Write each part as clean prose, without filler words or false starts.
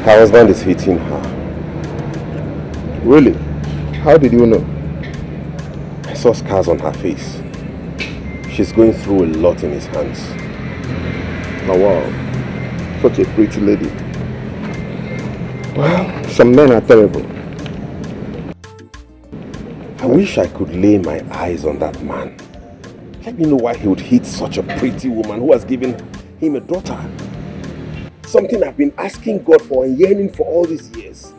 Her husband is hitting her. Really? How did you know? I saw scars on her face. She's going through a lot in his hands. Oh wow, such a pretty lady. Well, some men are terrible. I wish I could lay my eyes on that man. Let me know why he would hit such a pretty woman who has given him a daughter. Something I've been asking God for and yearning for all these years.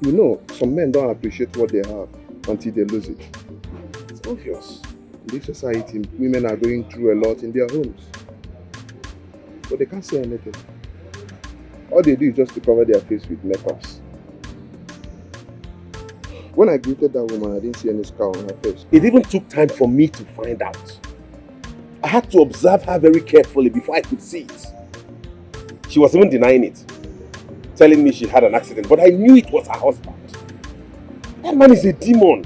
You know, some men don't appreciate what they have until they lose it. It's obvious. In this society, women are going through a lot in their homes. But they can't say anything. All they do is just to cover their face with makeups. When I greeted that woman, I didn't see any scar on her face. It even took time for me to find out. I had to observe her very carefully before I could see it. She was even denying it, telling me she had an accident, but I knew it was her husband. That man is a demon.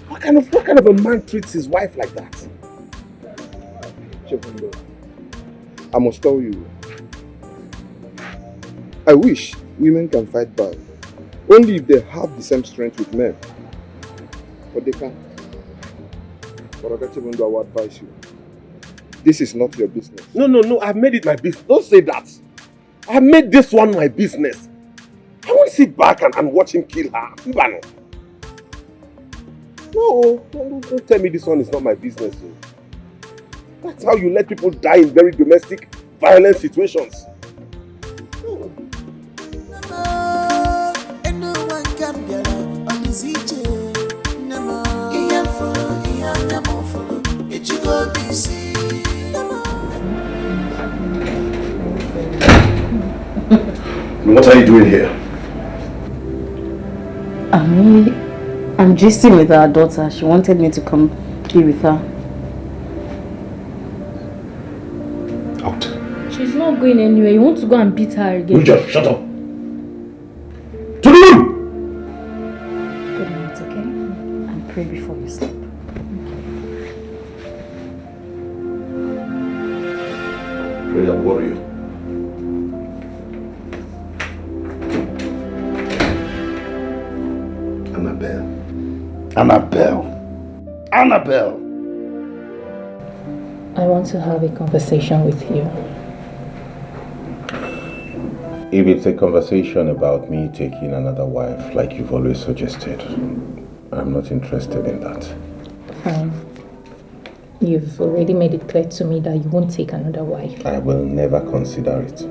What kind of a man treats his wife like that? I must tell you, I wish women can fight back, only if they have the same strength with men. But they can't. But I will advise you. This is not your business. No, I've made it my business. Don't say that. I've made this one my business. I won't sit back and watch him kill her. No, don't tell me this one is not my business. That's how you let people die in very domestic, violent situations. What are you doing here? I'm gisting with our daughter. She wanted me to come be with her. Out. She's not going anywhere. You want to go and beat her again? Just shut up. To the room! Good night, okay? And pray before you sleep. Prayer warrior. Annabelle. I want to have a conversation with you. If it's a conversation about me taking another wife, like you've always suggested, I'm not interested in that. Fine. You've already made it clear to me that you won't take another wife. I will never consider it.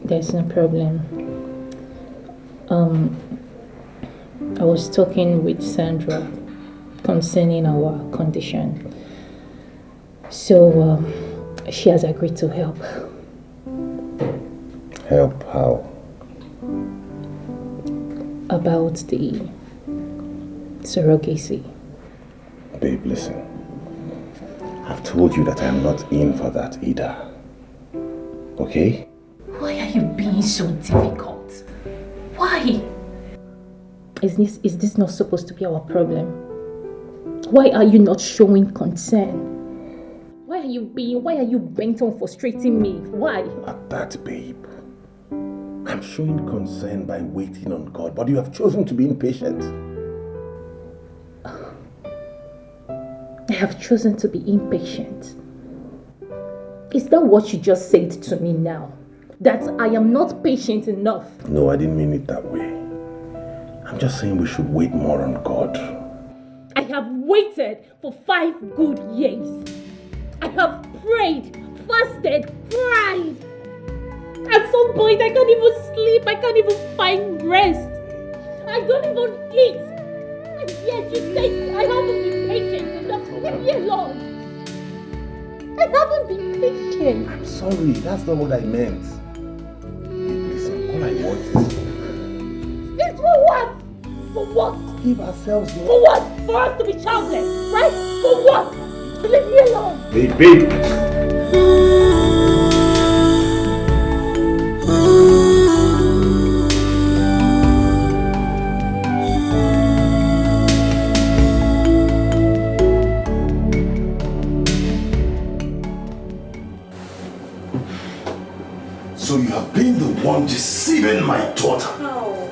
There's no problem. I was talking with Sandra concerning our condition. So, she has agreed to help. Help how? About the surrogacy. Babe, listen. I've told you that I'm not in for that either. Okay? Why are you being so difficult? Why? Is this not supposed to be our problem? Why are you not showing concern? Why are you bent on frustrating me? Why? At that, babe. I'm showing concern by waiting on God, but you have chosen to be impatient. I have chosen to be impatient. Is that what you just said to me now? That I am not patient enough? No, I didn't mean it that way. I'm just saying we should wait more on God. I have waited for 5 good years. I have prayed, fasted, cried. At some point, I can't even sleep. I can't even find rest. I don't even eat. And yet you say I haven't been patient enough. Leave me alone. I haven't been patient. I'm sorry, that's not what I meant. Listen, all I want is... It's for what? For what? Give ourselves more. For what? For us to be childless, right? For what? Leave me alone. Baby. on deceiving my daughter. How?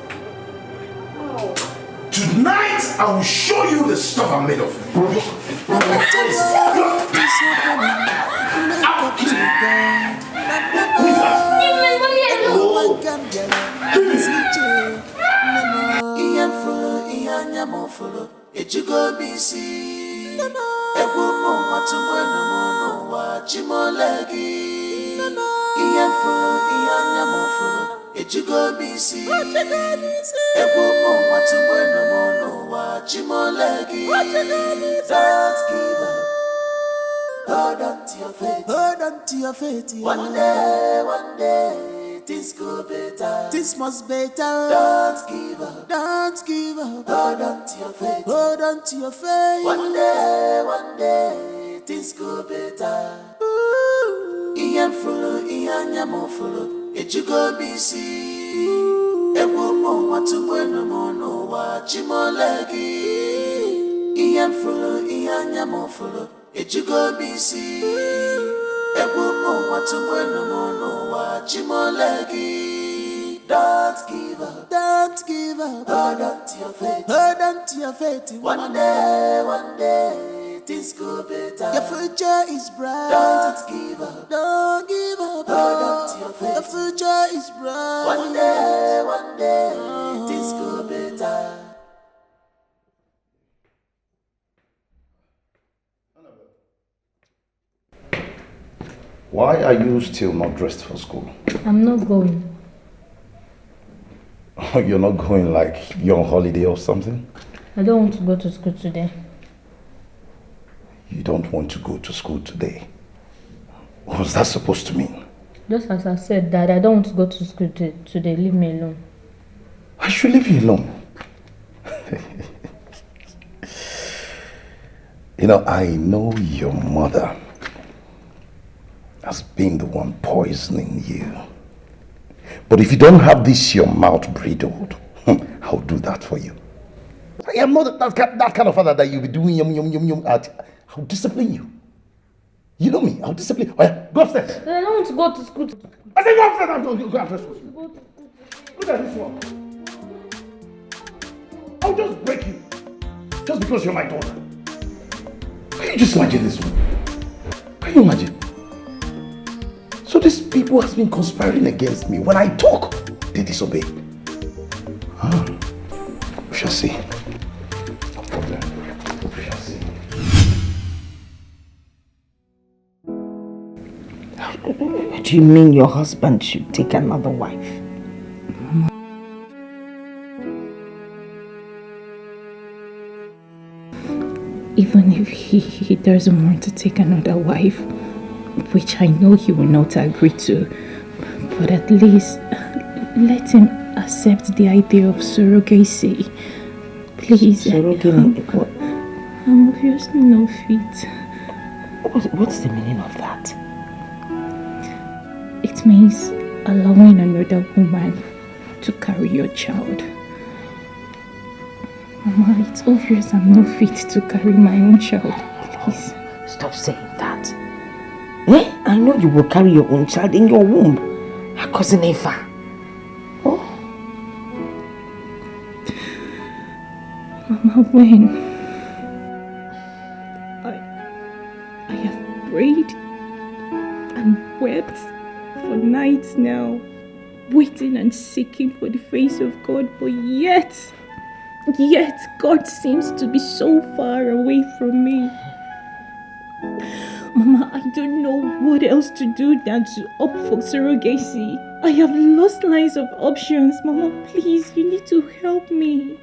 Tonight, I will show you the stuff I'm made of. Hold on to your faith. Hold on to your faith. Yeah. One day, things go better. This must better. Don't give up. Don't give up. Hold on to your faith. Hold on to your faith. One day, things go better. Iyan full, iyan yamo full. It you go busy. Ewo mo watu bueno mono wa chimolegi. Iyan full, iyan yamo full. It you go busy. Ewo mo watu bueno mono wa chimolegi. Don't give up. Don't give up. Hold on to your faith. Hold on to your faith. One day, things go better. Your future is bright. Don't give up. Don't give up. Hold on to your faith. Your future is bright. One day, things go better. Why are you still not dressed for school? I'm not going. You're not going like you're on holiday or something? I don't want to go to school today. You don't want to go to school today? What's that supposed to mean? Just as I said, Dad, I don't want to go to school today. Leave me alone. I should leave you alone. You know, I know your mother has been the one poisoning you. But if you don't have this your mouth bridled, I'll do that for you. I am not that kind of father that you'll be doing yum yum yum yum at. I'll discipline you. You know me, I'll discipline. Oh yeah, go upstairs. I don't want to go to school. I said go upstairs. I'm going to go upstairs. Look at this one. I'll just break you. Just because you're my daughter. Can you just imagine this one? Can you imagine? So these people has been conspiring against me. When I talk, they disobey. We shall see. No problem. We shall see. Do you mean your husband should take another wife? Even if he doesn't want to take another wife, which I know he will not agree to, but at least let him accept the idea of surrogacy. Please. Surrogacy? I'm obviously not fit. What's the meaning of that? It means allowing another woman to carry your child. Mama, it's obvious I'm not fit to carry my own child. Please. Stop saying that. I know you will carry your own child in your womb. Her cousin Eva. Oh. Mama, when? I have prayed and wept for nights now, waiting and seeking for the face of God, but yet God seems to be so far away from me. Mama, I don't know what else to do than to opt for surrogacy. I have lost lines of options. Mama, please, you need to help me.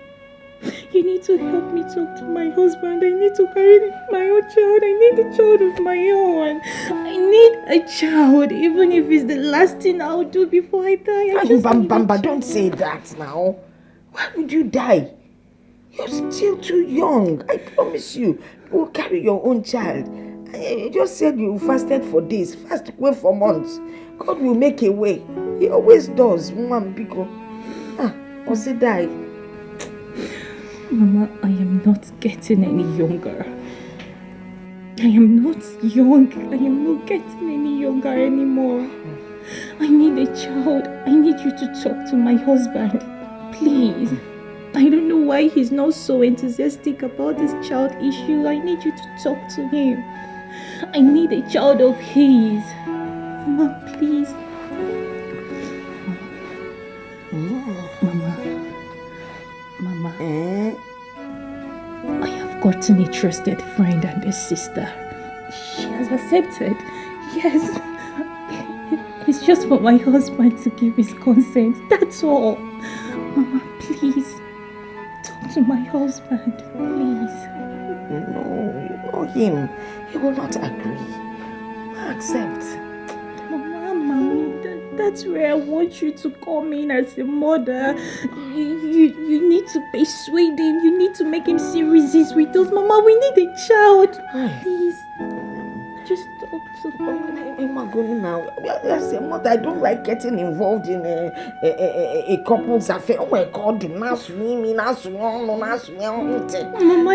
You need to help me talk to my husband. I need to carry my own child. I need a child of my own. I need a child, even if it's the last thing I'll do before I die. Bamba, don't say that now. Why would you die? You're still too young. I promise you, you will carry your own child. You just said you fasted for days. Fast away for months. God will make a way. He always does. Mama, once he die. Mama, I am not getting any younger. I am not young. I am not getting any younger anymore. I need a child. I need you to talk to my husband. Please. I don't know why he's not so enthusiastic about this child issue. I need you to talk to him. I need a child of his. Mama, please. Mama. I have gotten a trusted friend and a sister. She has accepted. Yes. It's just for my husband to give his consent. That's all. Mama, please. Talk to my husband. Please. No, you know him. He will not agree. Accept. Mama, that's where I want you to come in as a mother. You need to persuade him. You need to make him see resist with us. Mama, we need a child. Please. Just talk to him. Now, as a mother, I don't like getting involved in a couple's affair. Oh my God, the nurse me. Mama,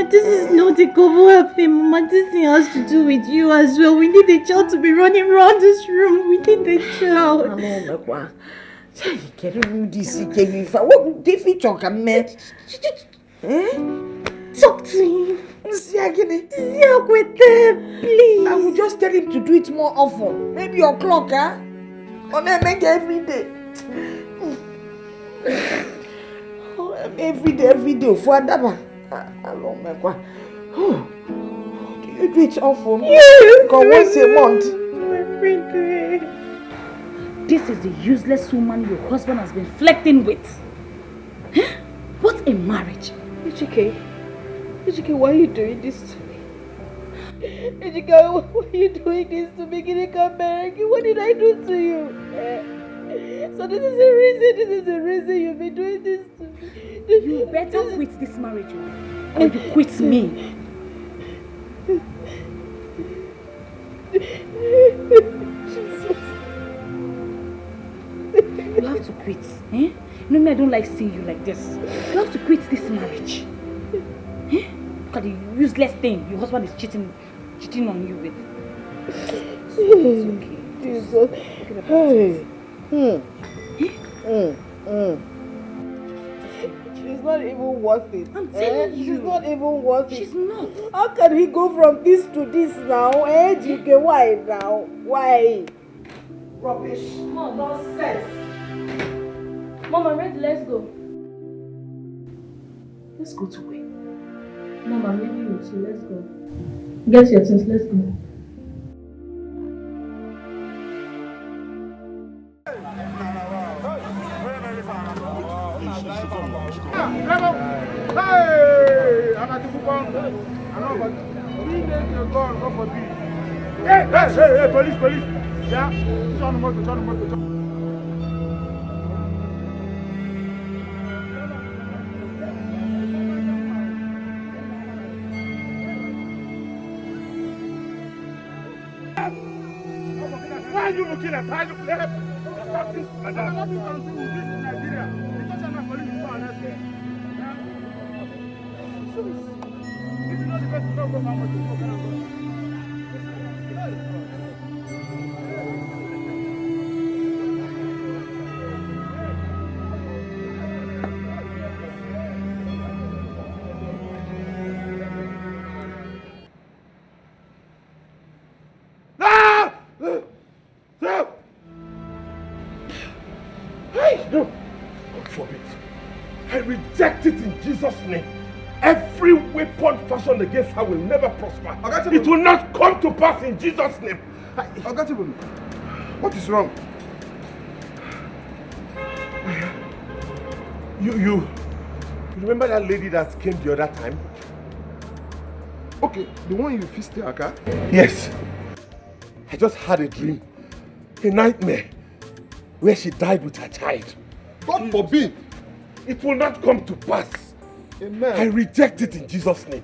this is not a couple affair. Mama, this thing has to do with you as well. We need a child to be running around this room. We need a child. Talk to him. With them, please. I will just tell him to do it more often. Maybe your clock, huh? Or make every day. Every day. For Adaba. Can you do it often? Yes. Once a month. Every day. This is the useless woman your husband has been flirting with. Huh? What a marriage. Ejike, why are you doing this to me? Ejike, why are you doing this to me? What did I do to you? So this is the reason you've been doing this to me. You better quit this marriage or you quit me. You have to quit. Eh? You know me, I don't like seeing you like this. You have to quit this marriage. Eh? Look at the useless thing your husband is cheating on you with. It's okay. Jesus. She's not even worth it. I'm telling you. She's not even worth it. She's not. How can he go from this to this now? Ejike, why now? Why? Rubbish. Mom, nonsense. Mom, I'm ready. Let's go. Let's go to where? Mom, I'm leaving with you. Let's go. Get your things. Let's go. Hey, police. Yeah, turn the motor. Why are you looking at her? Nothing can do with this in Nigeria. Because I'm not police, you are arrested. So, if you know the best, you don't go how much you go. No, God forbid. I reject it in Jesus' name. Every weapon fashioned against her will never prosper. It will not come to pass in Jesus' name. What is wrong? You remember that lady that came the other time? Okay, the one you fisted her car? Yes. I just had a dream, a nightmare, where she died with her child. God forbid! It will not come to pass. Amen. I reject it in Jesus' name.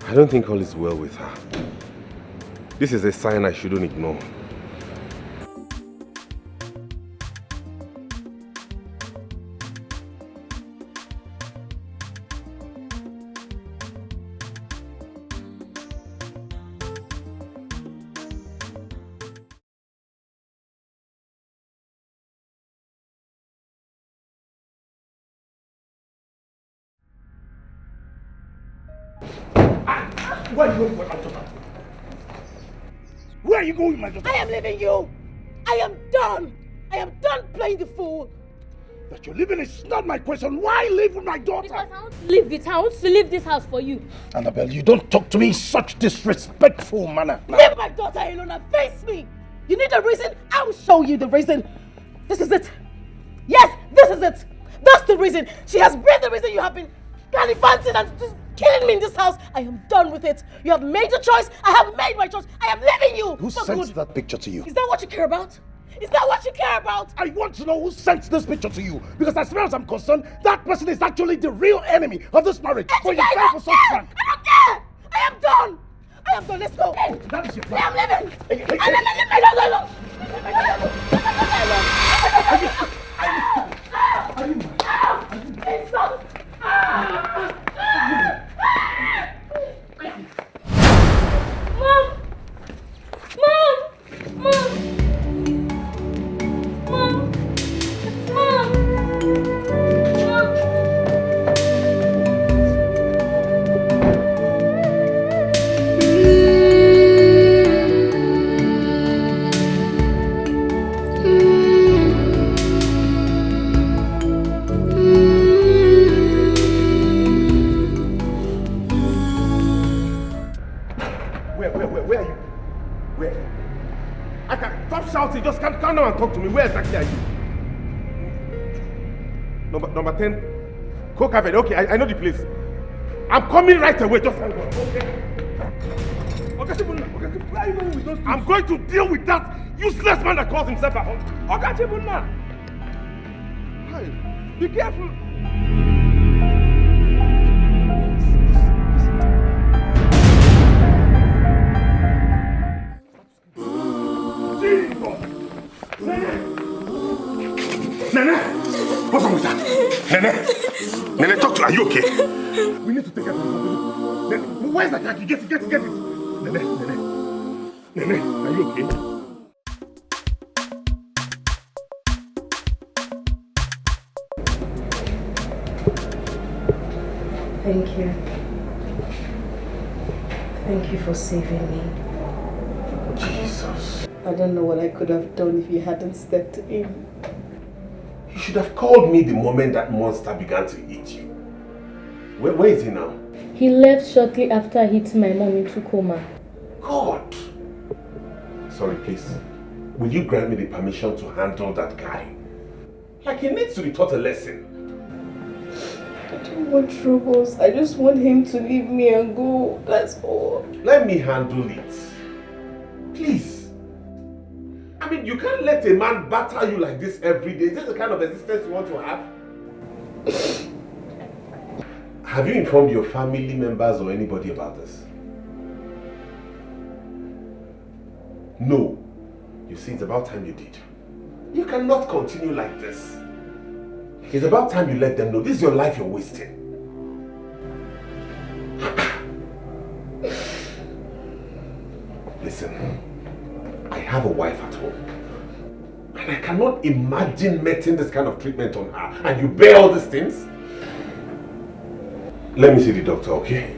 I don't think all is well with her. This is a sign I shouldn't ignore. Where are you going with my daughter? Where are you going with my daughter? I am leaving you. I am done. I am done playing the fool. That you're leaving is not my question. Why live with my daughter? Because I want to leave it. I want to leave this house for you. Annabelle, you don't talk to me in such disrespectful manner. Leave my daughter alone and face me. You need a reason? I will show you the reason. This is it. Yes, this is it. That's the reason. She has been the reason you have been gallivanting and just killing me in this house. I am done with it. You have made your choice. I have made my choice. I am leaving you. Who sent that picture to you? Is that what you care about? Is that what you care about? I want to know who sent this picture to you. Because as far as I'm concerned, that person is actually the real enemy of this marriage. But you care for such prank. I don't care. I am done. I am done. Let's go. That is your plan. I am leaving. I am leaving my daughter alone. Just come down and talk to me. Where exactly are you? Number 10. Cocavet. Okay, I know the place. I'm coming right away. Just hang on. Okay. Where are you going with those things? I'm going to deal with that useless man that calls himself a hunter. Hey, be careful. Nene! What's wrong with that? Nene, talk to her. Are you okay? We need to take her to the hospital. Nene, where's the car? Get it. Nene, are you okay? Thank you. Thank you for saving me. Jesus. I don't know what I could have done if you hadn't stepped in. You should have called me the moment that monster began to eat you. Where is he now? He left shortly after hitting my mom into coma. God! Sorry, please. Will you grant me the permission to handle that guy? Like, he needs to be taught a lesson. I don't want troubles. I just want him to leave me and go. That's all. Let me handle it. Please. I mean, you can't let a man batter you like this every day. Is this the kind of existence you want to have? Have you informed your family members or anybody about this? No. You see, it's about time you did. You cannot continue like this. It's about time you let them know this is your life you're wasting. Listen, I have a wife at home. And I cannot imagine meeting this kind of treatment on her. And you bear all these things? Let me see the doctor, okay?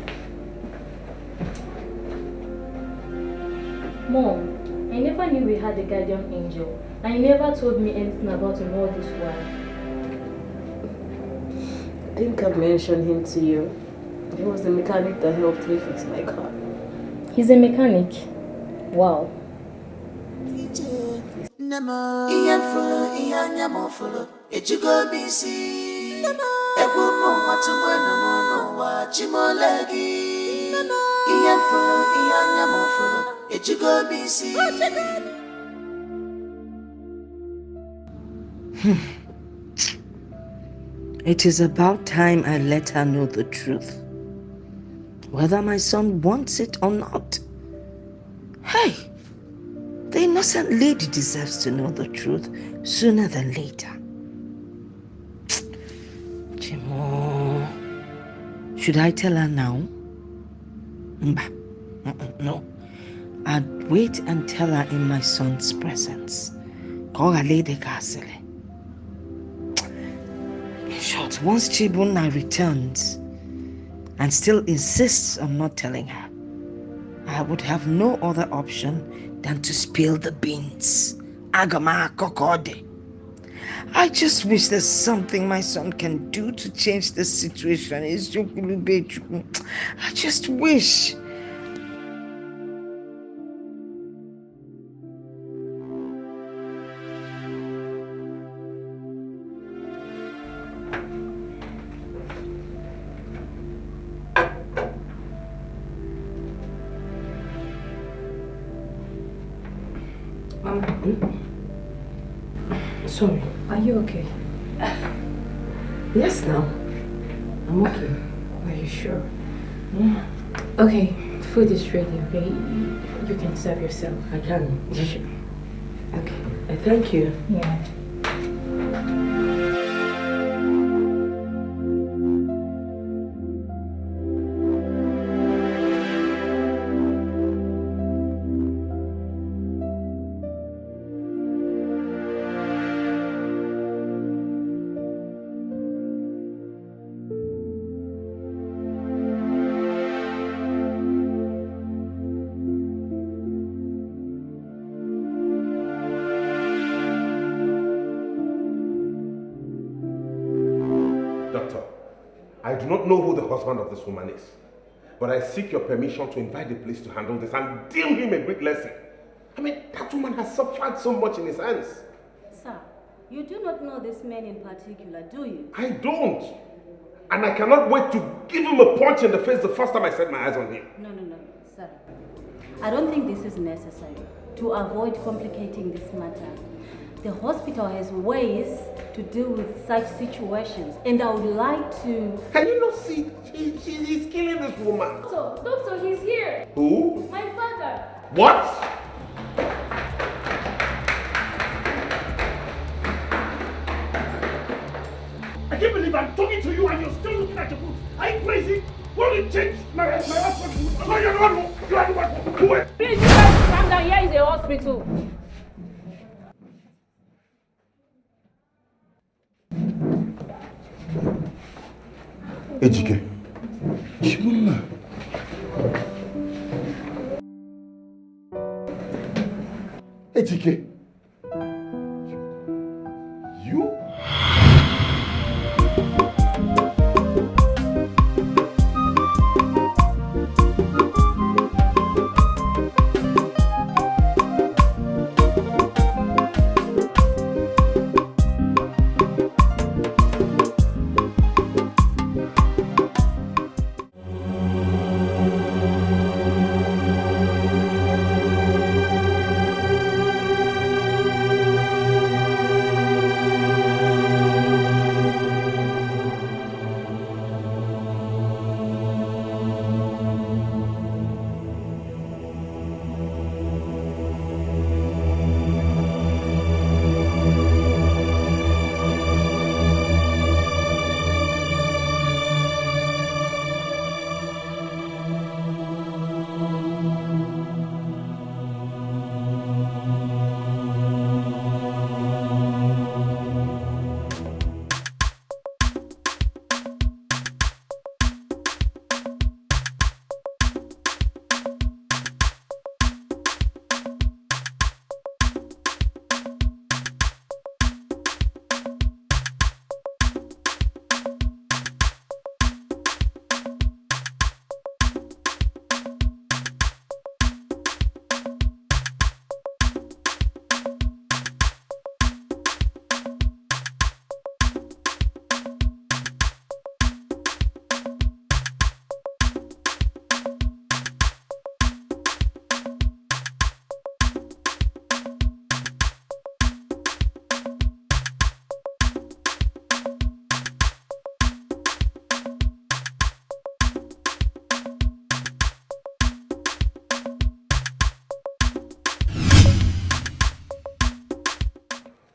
Mom, I never knew we had a guardian angel. And you never told me anything about him all this while. I think I've mentioned him to you. He was the mechanic that helped me fix my car. He's a mechanic? Wow. It is about time I let her know the truth. Whether my son wants it or not. Hey, the innocent lady deserves to know the truth sooner than later. Chimo, should I tell her now? No. I'd wait and tell her in my son's presence. Call her Lady Castle. In short, once Chibuna returns, and still insists on not telling her, I would have no other option than to spill the beans. Agama kokode. I just wish there's something my son can do to change the situation. I just wish. Sorry. Are you okay? Yes, now. I'm okay. Are you sure? Yeah. Okay, food is ready, okay? You can serve yourself. I can. Sure. Okay. I thank you. Yeah. I do not know who the husband of this woman is, but I seek your permission to invite the police to handle this and deal him a great lesson. I mean, that woman has suffered so much in his hands. Sir, you do not know this man in particular, do you? I don't. And I cannot wait to give him a punch in the face the first time I set my eyes on him. No, sir. I don't think this is necessary to avoid complicating this matter. The hospital has ways to deal with such situations, and I would like to... Can you not see? He's killing this woman. Doctor, he's here. Who? My father. What? I can't believe I'm talking to you and you're still looking at your boots. Are you crazy? Won't you change my husband? No, you're the one. You are the one. Do it. Please, you guys calm down. Here is a hospital. Ejike. Chimuna. Ejike. You?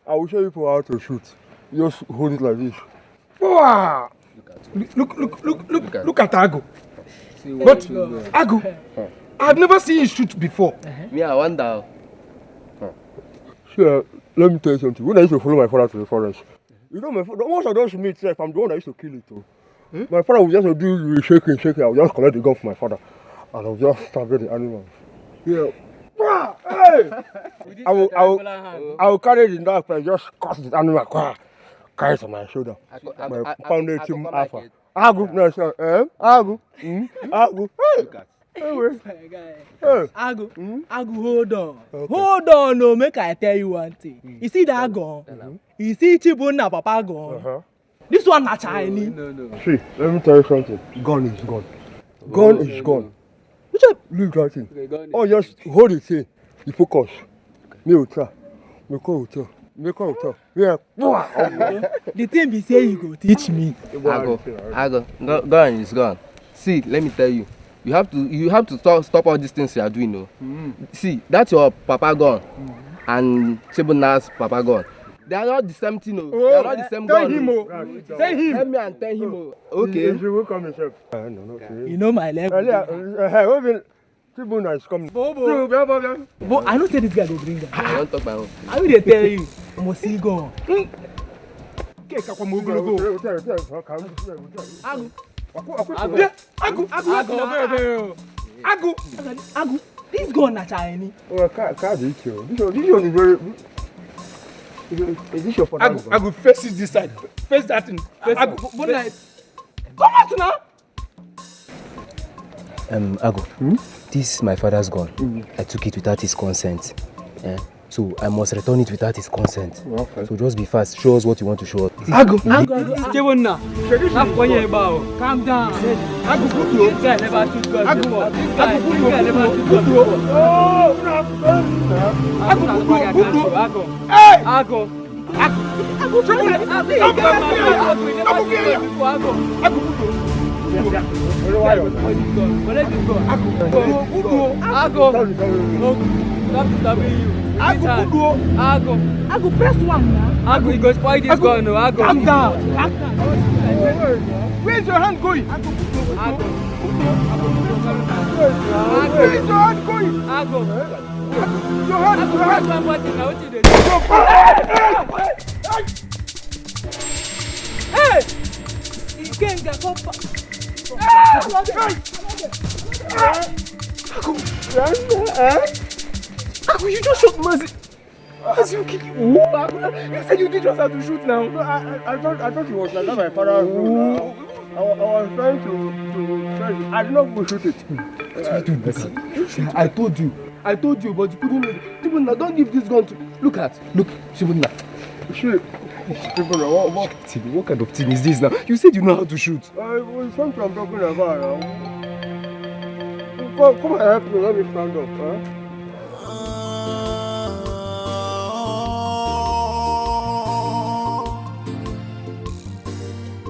I will show you how to shoot. Just hold it like this. Wow! Look at Ago. But Ago, I've never seen you shoot before. Me, I wonder. Sure, let me tell you something. When I used to follow my father to the forest, you know, my father, once I don't meet self, I'm the one that used to kill it. Too. My father will just do shaking. I will just collect the gun from my father. And I will just target the animals. Yeah. Hey! I will carry the knife and just cut the animal. Carry it on my shoulder. My pounded team alpha. Agu, no, sir. Agu. Agu. Hey. Agu, hold on. Okay. Hold on, no, make I tell you one thing. You see that gun? You see Chibuna Papa gun? This one not Chinese. No. See, let me tell you something. Gun is gone. Gun is gone. Leave that thing. Oh, just hold it here. You focus. Me will try. Me will try. Yeah. The thing be say you go teach me. Ago. Gun is gone. See, let me tell you. You have to stop all these things you are doing, no. See, that's your papa gun, and Sebuna's papa gun. They are not the same thing, no. They are not the same gun. Tell him. Help me and tell him. Okay. He will come himself. You know my level. Sebuna is coming. But I don't say this guy will bring them. I don't talk my own. I will tell you. I must see gun. Agu. This gun na Chinese. Oh, can't eat you. This one is very. Is this your father? Agu, face it this side. Face that thing. Agu, good night. Come out now. Agu, this is my father's gun. I took it without his consent. So I must return it without his consent. Okay. So just be fast. Show us what you want to show us. Agu. Calm down. Agu, this guy never shoot guns before. This guy never shoot guns before. Agu, press one now. Agu, you go spoil this gun, no. Agu. Calm down. Where's your hand going? Agu. Where's your hand going? Agu. Your hand. Press one button now. What you do? Hey! He can't get up. Agu, you just shot Mercy. Mercy, you kill you. You said you didn't have to shoot now. No, I thought he was like my father. I was trying to try. I did not go shoot it. I told you, but you couldn't. Shibuna, don't give this gun to. Look, Shibuna. Shoot. What kind of thing is this now? You said you know how to shoot. It's something I'm talking about now. Come and help me. Let me stand up. Huh?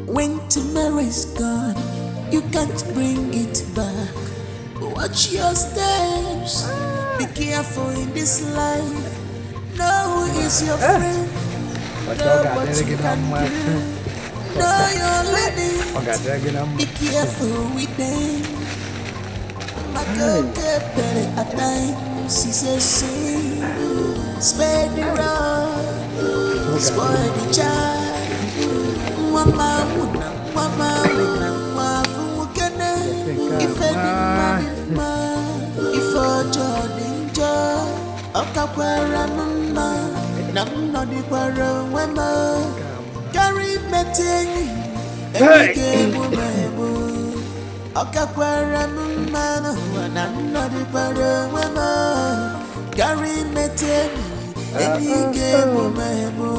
When tomorrow is gone, you can't bring it back. Watch your steps. Be careful in this life. No one is your friend. Know what you can do. Know your limits. Be careful with them. My girl get better at times. She says, spare the road, spoil the child. Wama wafukene ifedima ifojodinja okakwara mama namnodi kwara wema carry meting eke mumebo okakwara mama namnodi kwara wema carry meting eke mumebo.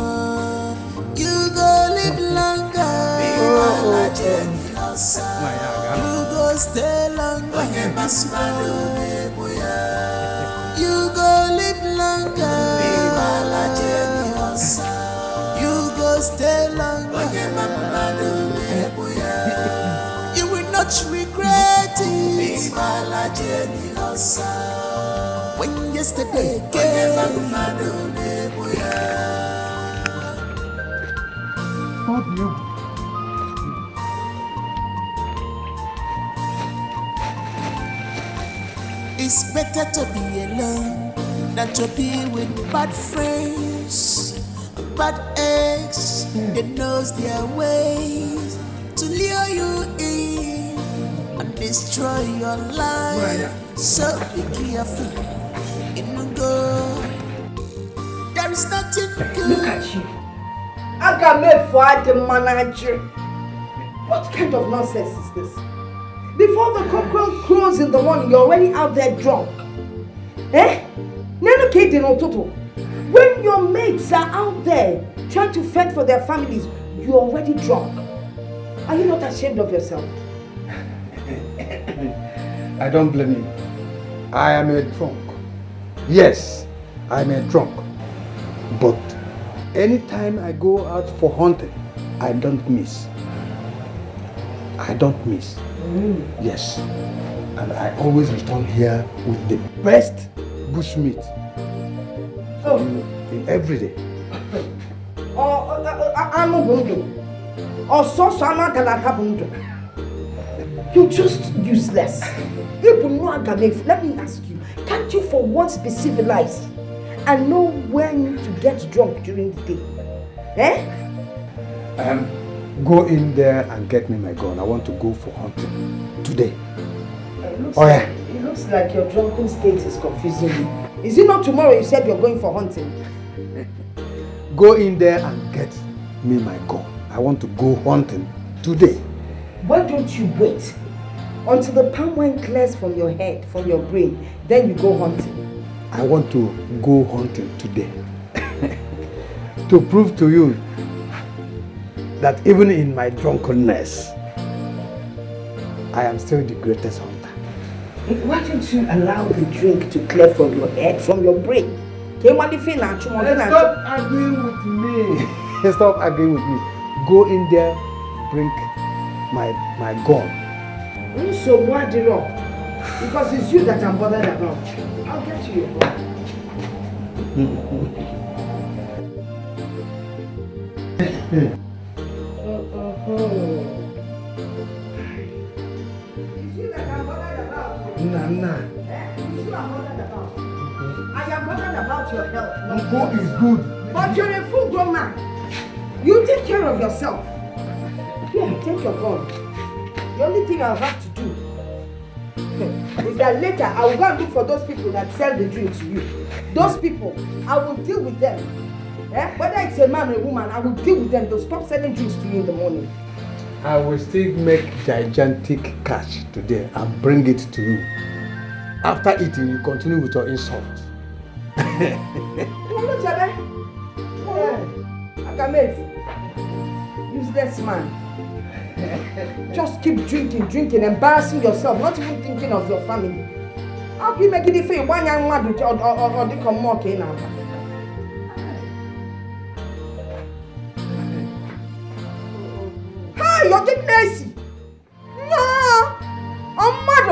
You go live longer, you go stay longer, you go live longer, you go stay longer, you will not regret it when yesterday came. It's better to be alone than to be with bad friends, bad eggs that knows their ways. to lure you in and destroy your life. So be careful. In go, there is nothing good. Look at you. I got me for the manager. What kind of nonsense is this? Before the cockroach crows in the morning, you're already out there drunk. Eh? Nano kidding on Toto. When your mates are out there trying to fend for their families, you're already drunk. Are you not ashamed of yourself? I don't blame you. I am a drunk. Yes, I am a drunk. But anytime I go out for hunting, I don't miss. I don't miss. Yes. And I always return here with the best bushmeat. In every day. You're just useless. Let me ask you, can't you for once be civilized and know when to get drunk during the day? Eh? Go in there and get me my gun. I want to go for hunting today. It looks like your drunken state is confusing you. Is it not tomorrow you said you're going for hunting? Go in there and get me my gun. I want to go hunting today. Why don't you wait until the palm wine clears from your head, from your brain, then you go hunting? I want to go hunting today. To prove to you that even in my drunkenness, I am still the greatest hunter. Why don't you allow the drink to clear from your head, from your brain? Stop arguing with me. Stop arguing with me. Go in there, bring my gun. So why the rock? Because it's you that I'm bothered about. I'll get you your gun. Nana. I am bothered about your health. Go is good. But you're a full grown man. You take care of yourself. Here, take your gun. The only thing I'll have to do is that later I will go and look for those people that sell the drink to you. Those people, I will deal with them. Whether it's a man or a woman, I will deal with them. They'll stop selling drinks to you in the morning. I will still make gigantic cash today and bring it to you. After eating, you continue with your insult. Useless man. Just keep drinking, embarrassing yourself, not even thinking of your family. How can you make it feel one young man or they come more now? Hi, you're getting lazy. No, I'm mad.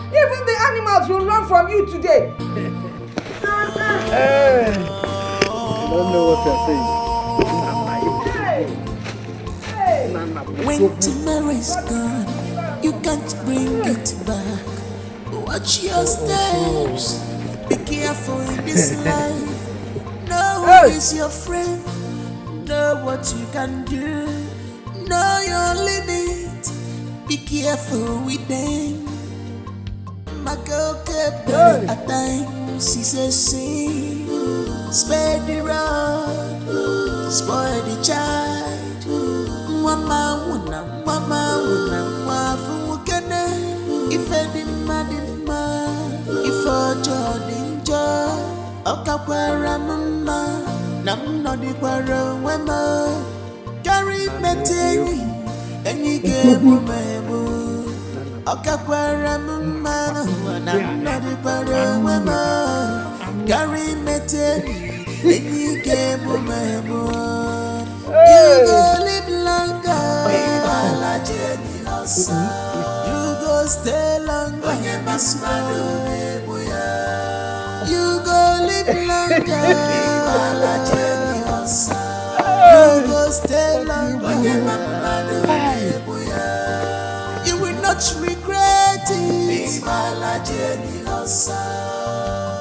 Even the animals will run from you today. Hey, I don't know what you're saying. When tomorrow's gone, you can't bring it back. Watch your steps. Be careful in this life. Know who is your friend. Know what you can do. Know your limit. Be careful with them. My girl kept at times. She says, "See, spare the rod, spoil the child." Mama wuna, wafu kene. If any madima, if a jodinja, okakwara mama, nam no di kwara wema. Carry meteri, and you get memo. Okakwara mama, nam no di kwara wema. Carry meteri, and you get memo. You go live longer. You go stay longer. You go live longer. You go stay longer. You will not regret it.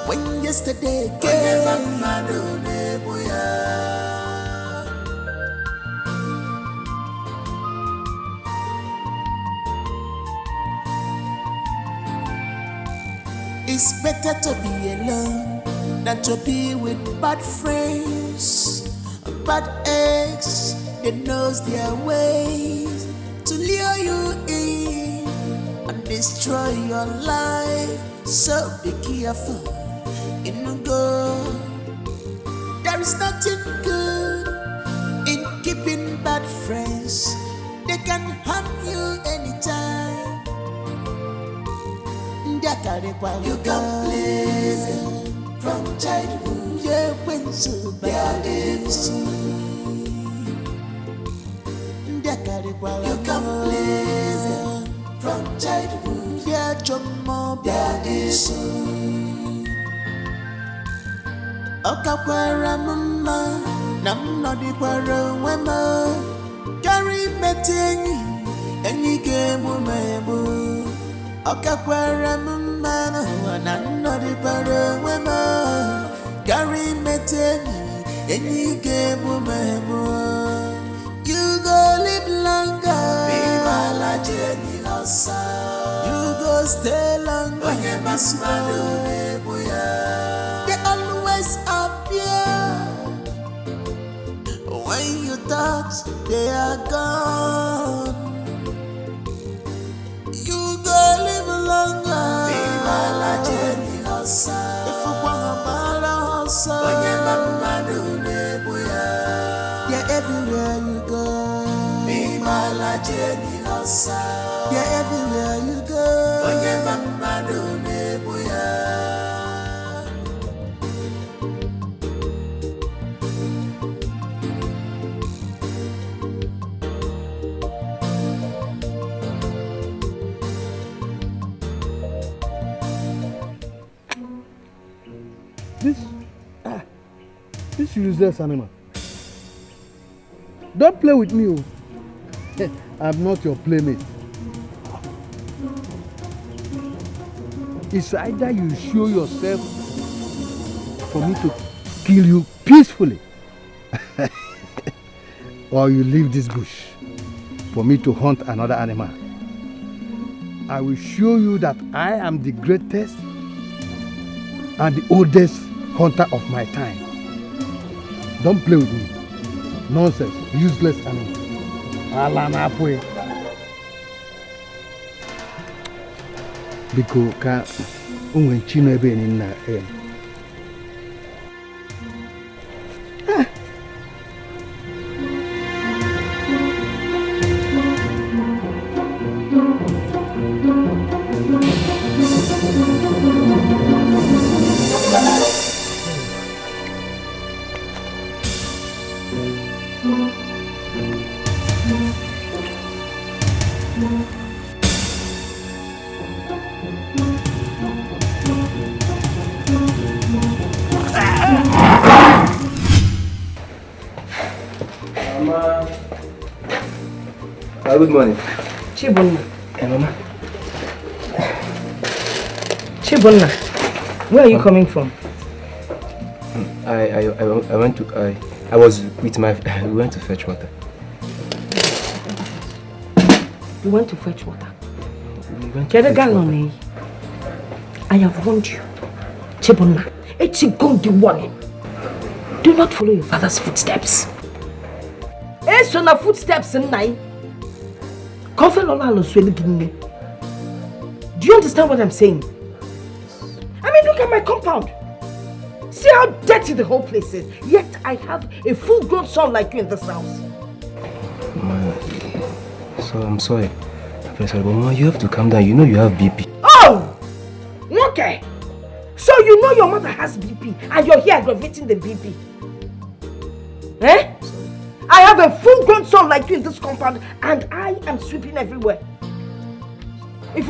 When yesterday came. It's better to be alone than to be with bad friends, bad eggs. They knows their ways to lure you in and destroy your life. So be careful in the go. There is nothing good in keeping bad friends. They can harm you anytime. You can please them from childhood. Yeah, when so bad. You can please them from childhood. Yeah, Jomo Badisu. Okakwara mama, nam nodi kwara wema. Carry metengi, any game umebo. Okakwara mama, nam nodi kwara wema. Carry metengi, any game umebo. You go live longer. Be my Jenny Losa. You go stay longer. They always appear. When you touch, they are gone. You go live longer. Be my Jenny Losa. If you want a balance, yeah, everywhere you go. Be my Jenny Losa. Yeah, everywhere you go. This useless animal. Don't play with me, oh. I'm not your playmate. It's either you show yourself for me to kill you peacefully, or you leave this bush for me to hunt another animal. I will show you that I am the greatest and the oldest hunter of my time. Don't play with me. Nonsense, useless animal. Alanapwe. Because ka unwen chino ebe ni na em. Good morning. Chibunna. Hey, Mama. Chibunna, where are you coming from? I went to I was with my we went to fetch water. You went to fetch water? We went to fetch water. I have warned you. Chibunna, it's a good warning. Do not follow your father's footsteps. It's on the footsteps in night. Do you understand what I'm saying? I mean, look at my compound. See how dirty the whole place is. Yet I have a full-grown son like you in this house. Mama, so I'm sorry. But Mama, you have to calm down. You know you have BP. Oh! Okay. So you know your mother has BP and you're here aggravating the BP. Eh? I have a full-grown son like you in this compound and I am sweeping everywhere. If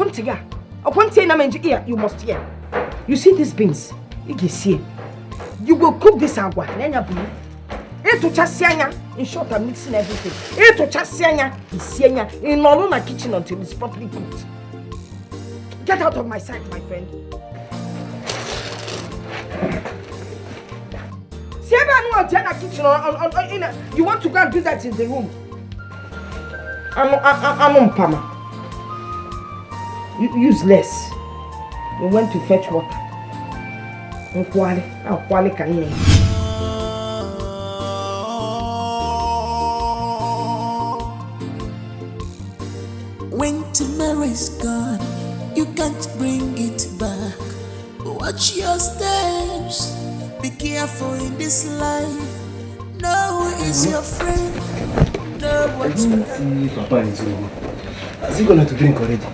you must hear. You see these beans? You will cook this agua. In short, I'm mixing everything. In my kitchen until it's properly cooked. Get out of my sight, my friend. You want to go and do that in the room? I'm on Pama. Useless. We went to fetch water. Nkwali can you? When tomorrow's gone, you can't bring it back. Watch your steps. Be careful in this life. No is your friend. No what you can. Papa is over. Is he going to drink already?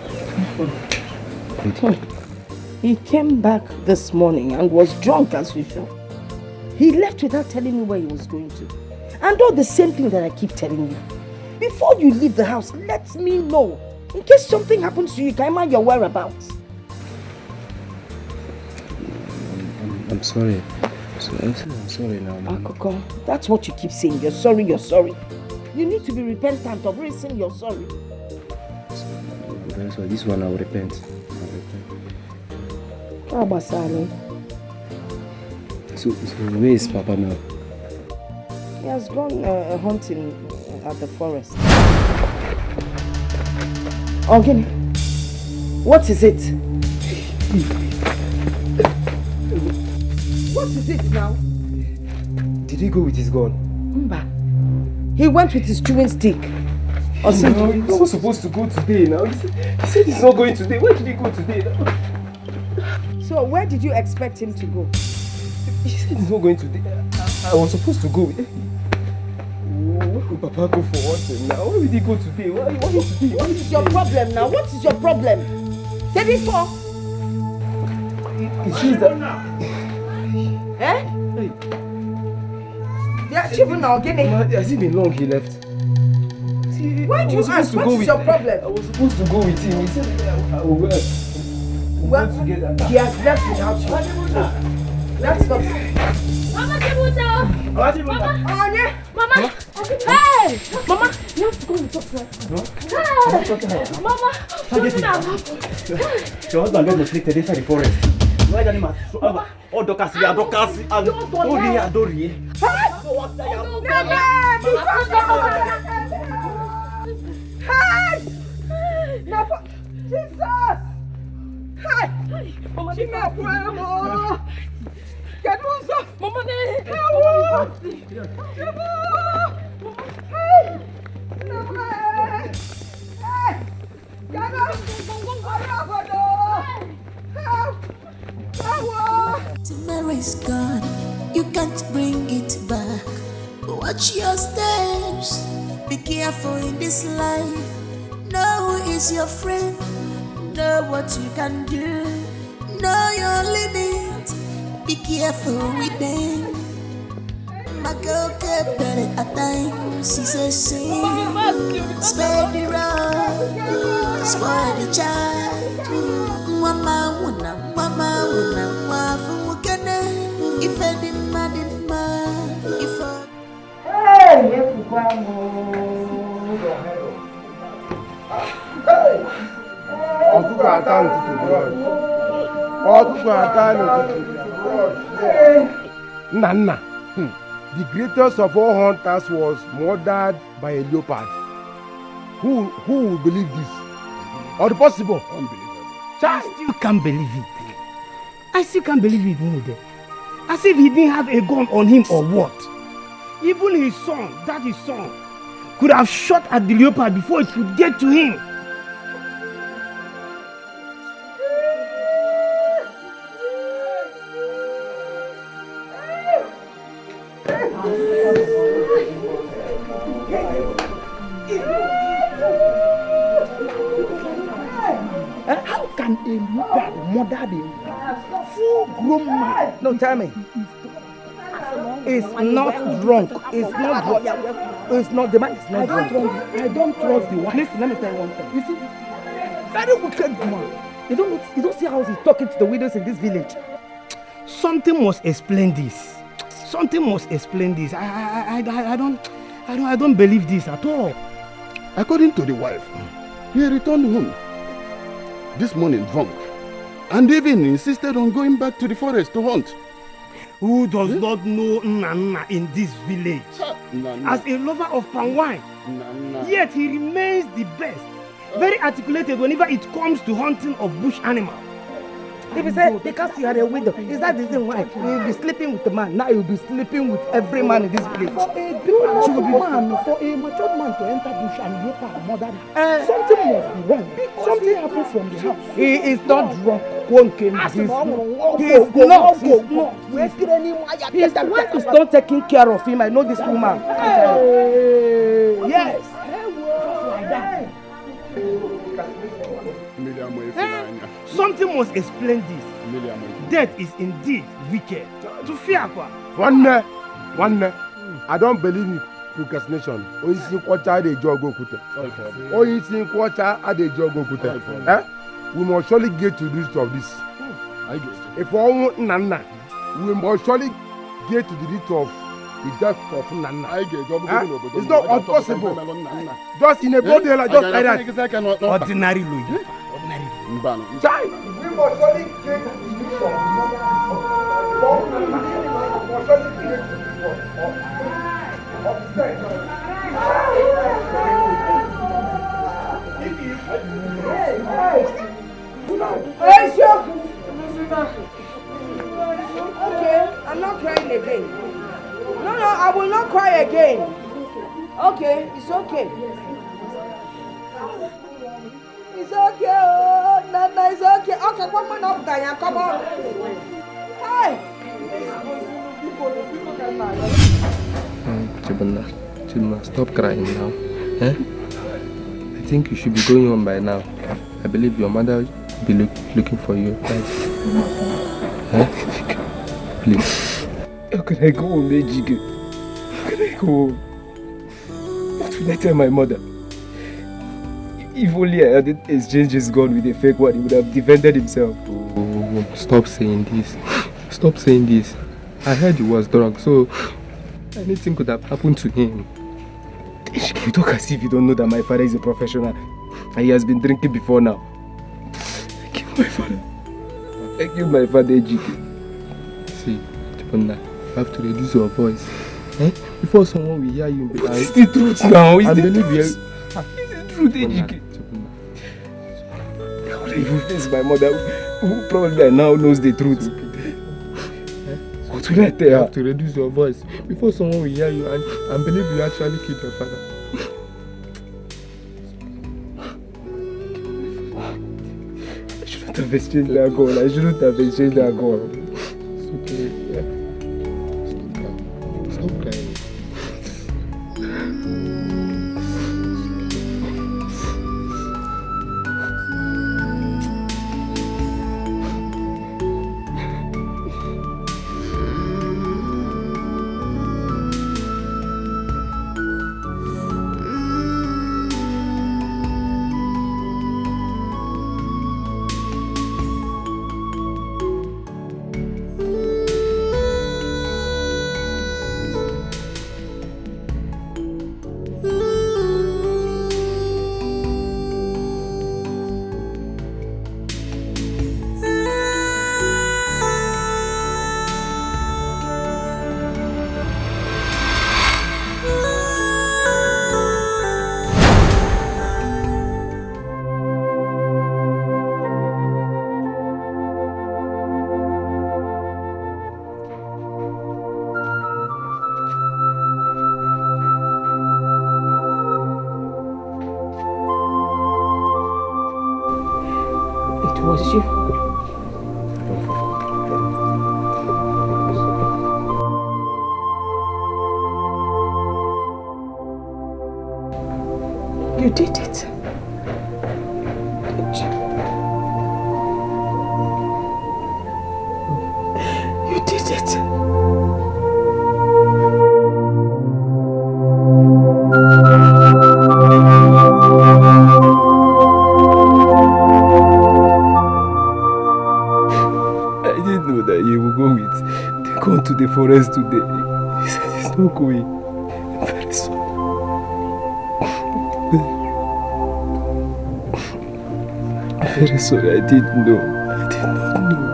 He came back this morning and was drunk as usual. He left without telling me where he was going to. And all the same thing that I keep telling you. Before you leave the house, let me know. In case something happens to you, can I mind your whereabouts? I'm sorry. I'm sorry now. Akoko, that's what you keep saying. You're sorry, you're sorry. You need to be repentant of reason you're sorry. So this one I'll repent. How about Sally? So where is Papa now? He has gone hunting at the forest. Ogini, what is it? What is it now? Did he go with his gun? Mba. He went with his chewing stick. No, he was supposed to go today now. He said he's not going today. Where did he go today now? So where did you expect him to go? He said he's not going today. I was supposed to go. Where would Papa go for hunting now? Why would he go today? Why today? What is your problem now? What is your problem? Say before. It seems that... Eh? They are achieving now, Guinea. Has it been long he left? Why do you ask? What is your problem? I was supposed to go with him. He said I will go together. He has left without you. That's not... Mama Chibuta! Mama! Mama! Hey! Mama! You have to go and talk to her. Hey! Mama! Your husband got afflicted inside the forest. Why the animals? Oh, Docas, we are Docas. Don't hear. Hey! Jesus! Hey! Mama, get one, sir! Mama, Tomorrow's gone, you can't bring it back. Watch your steps. Be careful in this life. No is your friend. Know what you can do. Know your limit. Be careful with them. My girl kept better at times. She's a sin. Spare the road. Spoil the child. Mama, wafu mukene. If I didn't if I... Hey, Nana, the greatest of all hunters was murdered by a leopard. Who will believe this? Or the possible? Unbelievable. I still can't believe it. I still can't believe it, Mude. As if he didn't have a gun on him or what. Even his son, that his son, could have shot at the leopard before it could get to him. How can a leopard murder the full-grown man? No, tell me. It's not drunk. It's not drunk. It's not, the man is not drunk. I don't trust the wife. Listen, let me tell you one thing. You see, very wicked woman. You don't see how he's talking to the widows in this village. Something must explain this. Something must explain this. I don't believe this at all. According to the wife, he returned home this morning drunk and even insisted on going back to the forest to hunt. Who does not know Nana in this village? As a lover of palm wine, yet he remains the best. Very articulated whenever it comes to hunting of bush animals. If you say because you are a widow, is that the reason why you'll be sleeping with the man? Now you'll be sleeping with every man in this place. For a grown man, for a matured man to enter bush and look at mother, something must be wrong. Something happened from the house. He is not drunk. His wife is not taking care of him. I know this woman. Yes. Something must explain this. Death is indeed wicked. To fear. One, I don't believe in procrastination. We must surely get to the root of this. If we want Nana, we must surely get to the root of the death of Nana. It's not impossible. Just in a body like just like that. Ordinary Louis. Chai, we must surely get to the root of Okay, I'm not crying again. No, I will not cry again. Okay, it's okay. It's okay, oh, Nana, it's okay. Okay, come on up, Diane, come on. Hi. Chibuna, stop crying now. I think you should be going home by now. I believe your mother will be looking for you. Please. How can I go home, Ejike? How can I go home? What will I tell my mother? If only I hadn't exchanged his gun with a fake one, he would have defended himself. Oh, stop saying this. Stop saying this. I heard he was drunk, so anything could have happened to him. You talk as if you don't know that my father is a professional and he has been drinking before now. I killed my father. I killed my father, Ejike. See, Chibuna, you have to reduce your voice. Before someone will hear you behind. It's the truth now. It's the truth. It's the truth, Ejike. How would I even face my mother who probably now knows the truth? What will I tell her? You have to reduce your voice before someone will hear you and believe you actually killed your father. I shouldn't have exchanged that gun. I shouldn't have exchanged that gun. It's okay. Stop crying. Was you? You did it. Did you? You did it. Gone to the forest today. He said he's not going. I'm very sorry. I'm very sorry. I didn't know. I did not know.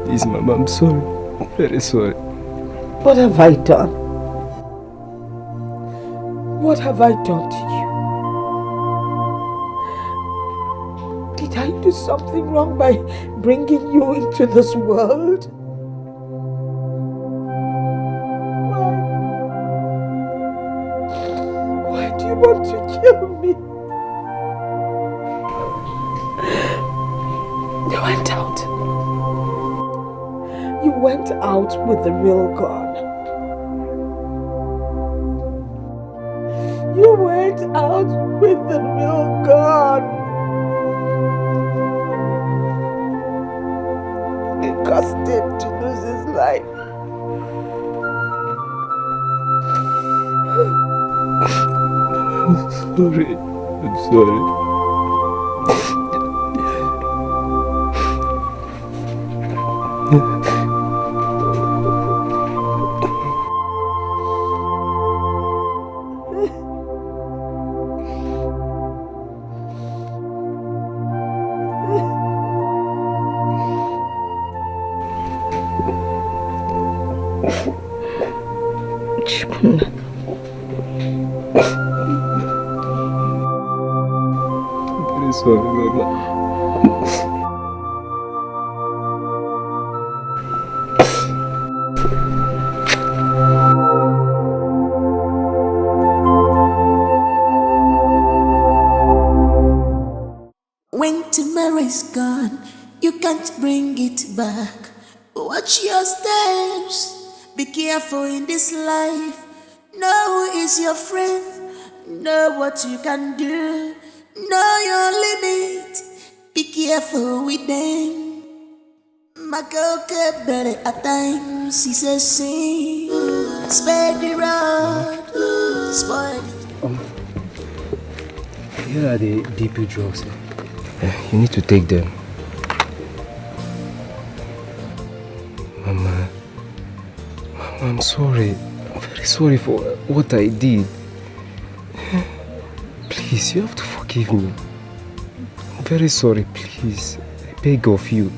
Please, Mama, I'm sorry. I'm very sorry. What have I done? What have I done to you? Did I do Is something wrong by bringing you into this world? Why do you want to kill me? You went out. You went out with the real gun. You went out with the real gun. It caused him to lose his life. I'm sorry. Very sorry, Mama. When tomorrow's gone, you can't bring it back. Watch your steps. Be careful in this life. Know who is your friend. Know what you can do. Know your limit. Be careful with them. My girl kept better at times. She says, sing. Spare the road. Spoil it. Here are the DP drugs. You need to take them. Mama, I'm sorry. I'm very sorry for what I did. Please, you have to forgive me. I'm very sorry, please. I beg of you.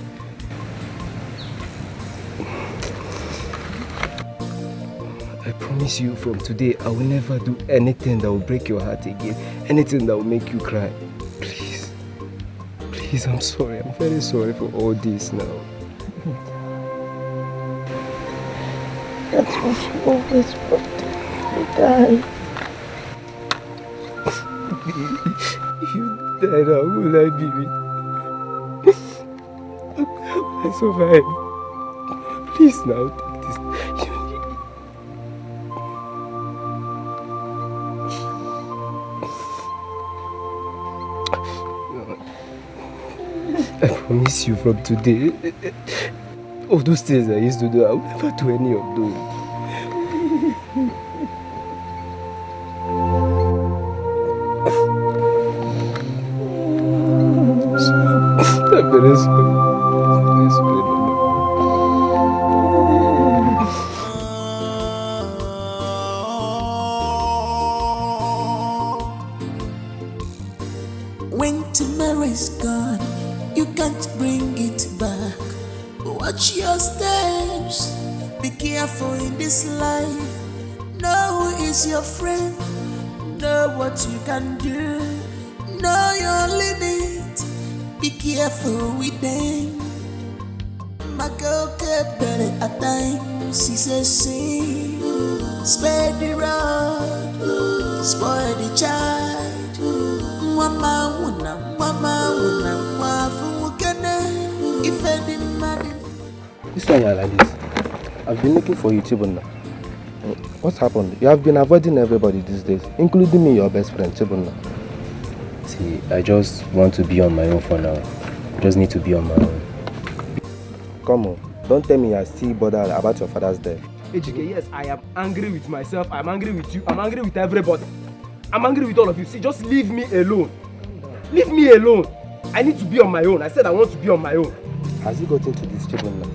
I promise you from today, I will never do anything that will break your heart again. Anything that will make you cry. Please. Please, I'm sorry. I'm very sorry for all this now. That's what you always wanted. You died. If you die now, who will I be with? I survive. Please now, take this. I promise you from today, all those things I used to do, I will never do any of those. I'm very sorry. I'm very sorry. When tomorrow is gone, you can't bring it back. Watch your steps. Be careful in this life. Know who is your friend. Know what you can do. Know your limit. Be careful with them. My girl kept better at times. She says, sing. Spare the road. Spoil the child. Mama wuna wafu mukene. If any man. This one you're like this. I've been looking for you, Chibunna. What's happened? You have been avoiding everybody these days, including me, your best friend, Chibunna. See, I just want to be on my own for now. I just need to be on my own. Come on, don't tell me you're still bothered about your father's death. Ejike, yes, I am angry with myself, I'm angry with you, I'm angry with everybody. I'm angry with all of you. See, just leave me alone. Leave me alone. I need to be on my own. I said I want to be on my own. Has he got into this Chibunna?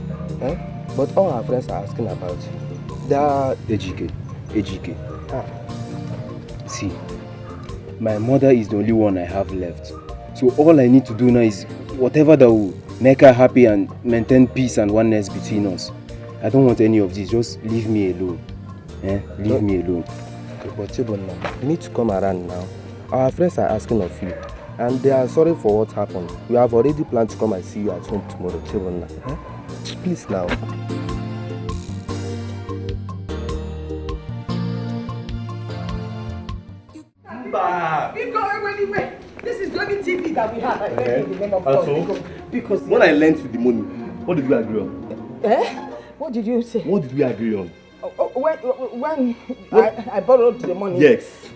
Eh? But all our friends are asking about you. They are... Ejike. See, my mother is the only one I have left. So all I need to do now is whatever that will make her happy and maintain peace and oneness between us. I don't want any of this. Just leave me alone. Leave me alone. Okay, but Chibunna, you need to come around now. Our friends are asking of you. And they are sorry for what happened. We have already planned to come and see you at home tomorrow, Chibunna. Huh? Please now. This is the only TV that we have. I beg in the name of God. Because when I lent you the money, what did we agree on? What did you say? What did we agree on? When I borrowed the money. Yes.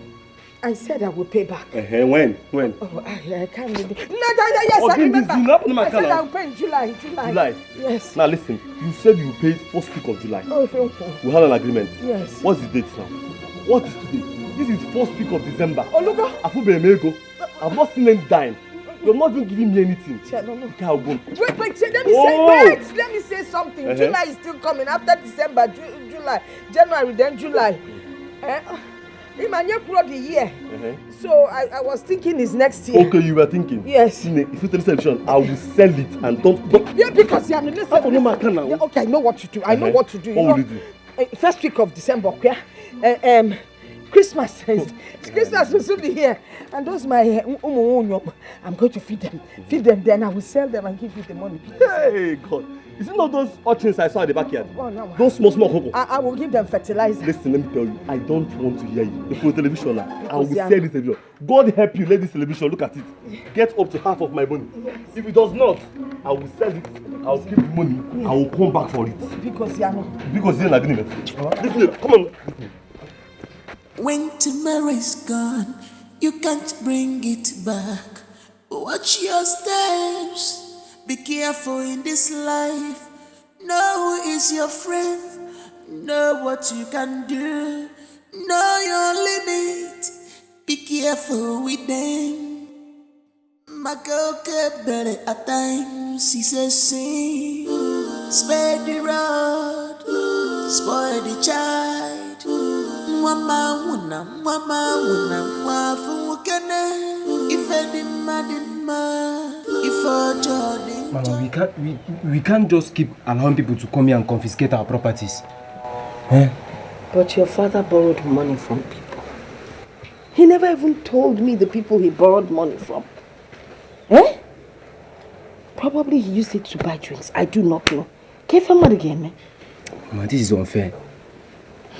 I said I would pay back. When? Oh, I can't remember. Yes, I remember. I said I will pay in July. July? Yes. Now listen, you said you paid first week of July. Oh, okay. We had an agreement. Yes. What's the date now? What is today? This is first week of December. Oh, look. I've not seen any dime. You're not even giving me anything. No. Okay, I'll go. Wait, let me say something. July is still coming. After December, July, January, then July. The year. So I was thinking it's next year. Okay, you were thinking? Yes. If you tell television, I will sell it and don't. Yeah, because listen. Okay, I know what to do. What will you do? First week of December, okay? Christmas will soon be here, and those my I'm going to feed them, then I will sell them and give you the money. Hey God, is it not those urchins I saw at the backyard? Oh, no. Those small cocoa. I will give them fertilizer. Listen, let me tell you, I don't want to hear you. If you're television now, I will sell this television. God help you, let this television, look at it. Get up to half of my money. Yes. If it does not, I will sell it, I will keep the money, I will come back for it. Because you're not. Because you're not agreement. Listen, come on. When tomorrow's gone, you can't bring it back. Watch your steps. Be careful in this life. Know who is your friend. Know what you can do. Know your limit. Be careful with them. My girl kept better at times. He says, sing. Spare the rod. Spoil the child. Mama wuna wafu kene ife di madima ifo jodi. Mama, we can't just keep allowing people to come here and confiscate our properties. But your father borrowed money from people. He never even told me the people he borrowed money from. Probably he used it to buy drinks. I do not know. Can you again? Mama, this is unfair.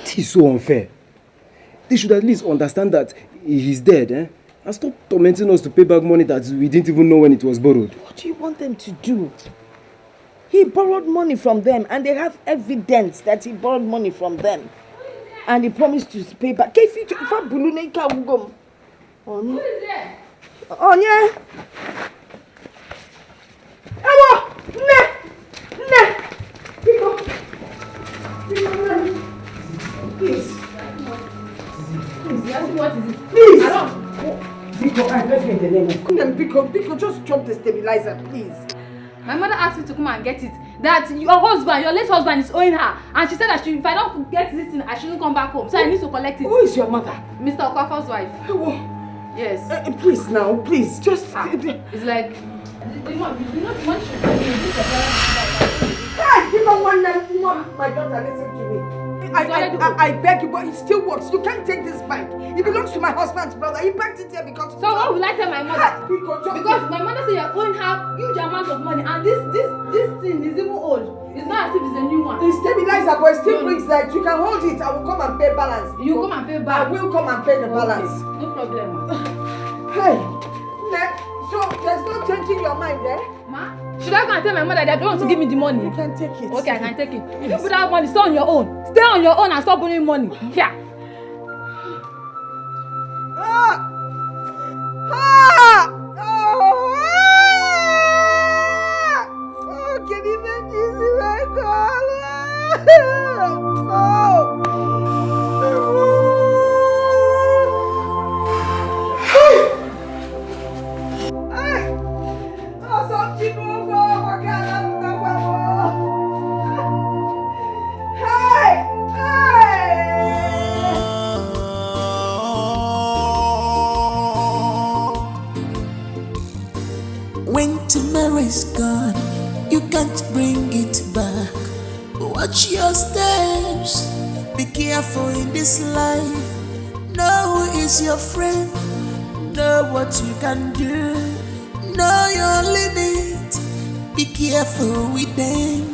This is so unfair. They should at least understand that he's dead, and stop tormenting us to pay back money that we didn't even know when it was borrowed. What do you want them to do? He borrowed money from them, and they have evidence that he borrowed money from them. And he promised to pay back. Who is there? Oh, yeah. Please. What is it? Please. I don't. Biko, I beg you in the name of God. Biko, just drop the stabilizer, please. My mother asked me to come and get it. That your husband, your late husband, is owing her, and she said that if I don't get this thing, I shouldn't come back home. So I need to collect it. Who is your mother? Mr. Okafor's wife. Yes. Please now, please, just. It's like you know what should do. Hey, you don't want my daughter, listen to me. I beg you, but it still works. You can't take this bike. It belongs to my husband's brother. He packed it here because. So what will I tell my mother? Because my mother said you're owing her huge amount of money, and this thing is even old. It's not as if it's a new one. The stabilizer, but it still brings that. You can hold it. I will come and pay balance. You come and pay back. I will come and pay the balance. No problem. Hey, so there's no changing your mind, Ma? Should I go and tell my mother that they don't want to give me the money? You can take it. Okay, I can take it. If you put that money, stay on your own. Stay on your own and stop borrowing money. Yeah. Can you imagine my God? When tomorrow is gone, you can't bring it back. Watch your steps. Be careful in this life. Know who is your friend. know what you can do, know your limit, be careful with them.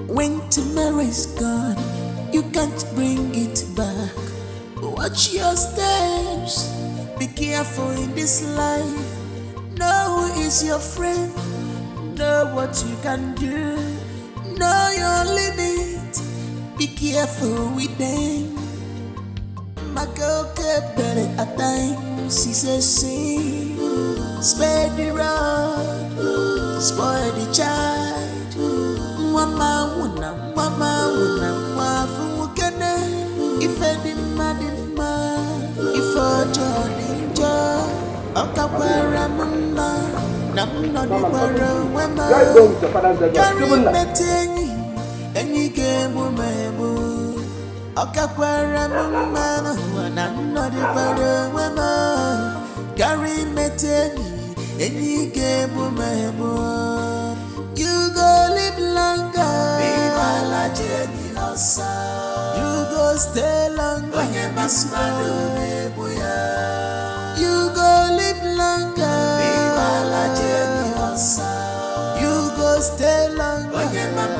When tomorrow is gone, you can't bring it back. Watch your steps, be careful in this life. Know who is your friend, know what you can do, know your limit, be careful with them. My girl kept better at times, she says, see, spare the rod, spoil the child. Mama wuna, wafu mukene. If any madima, if a jodinja, okakwara mama, namno di kwara wema. Gary metenyi, enyi gemu mebu, okakwara mama, namno di kwara wema. Gary metenyi, enyi gemu mebu. You go live longer, be my Jenny Losa. You go stay longer, when you must you go live longer, be my Jenny Losa. You go stay longer, when you must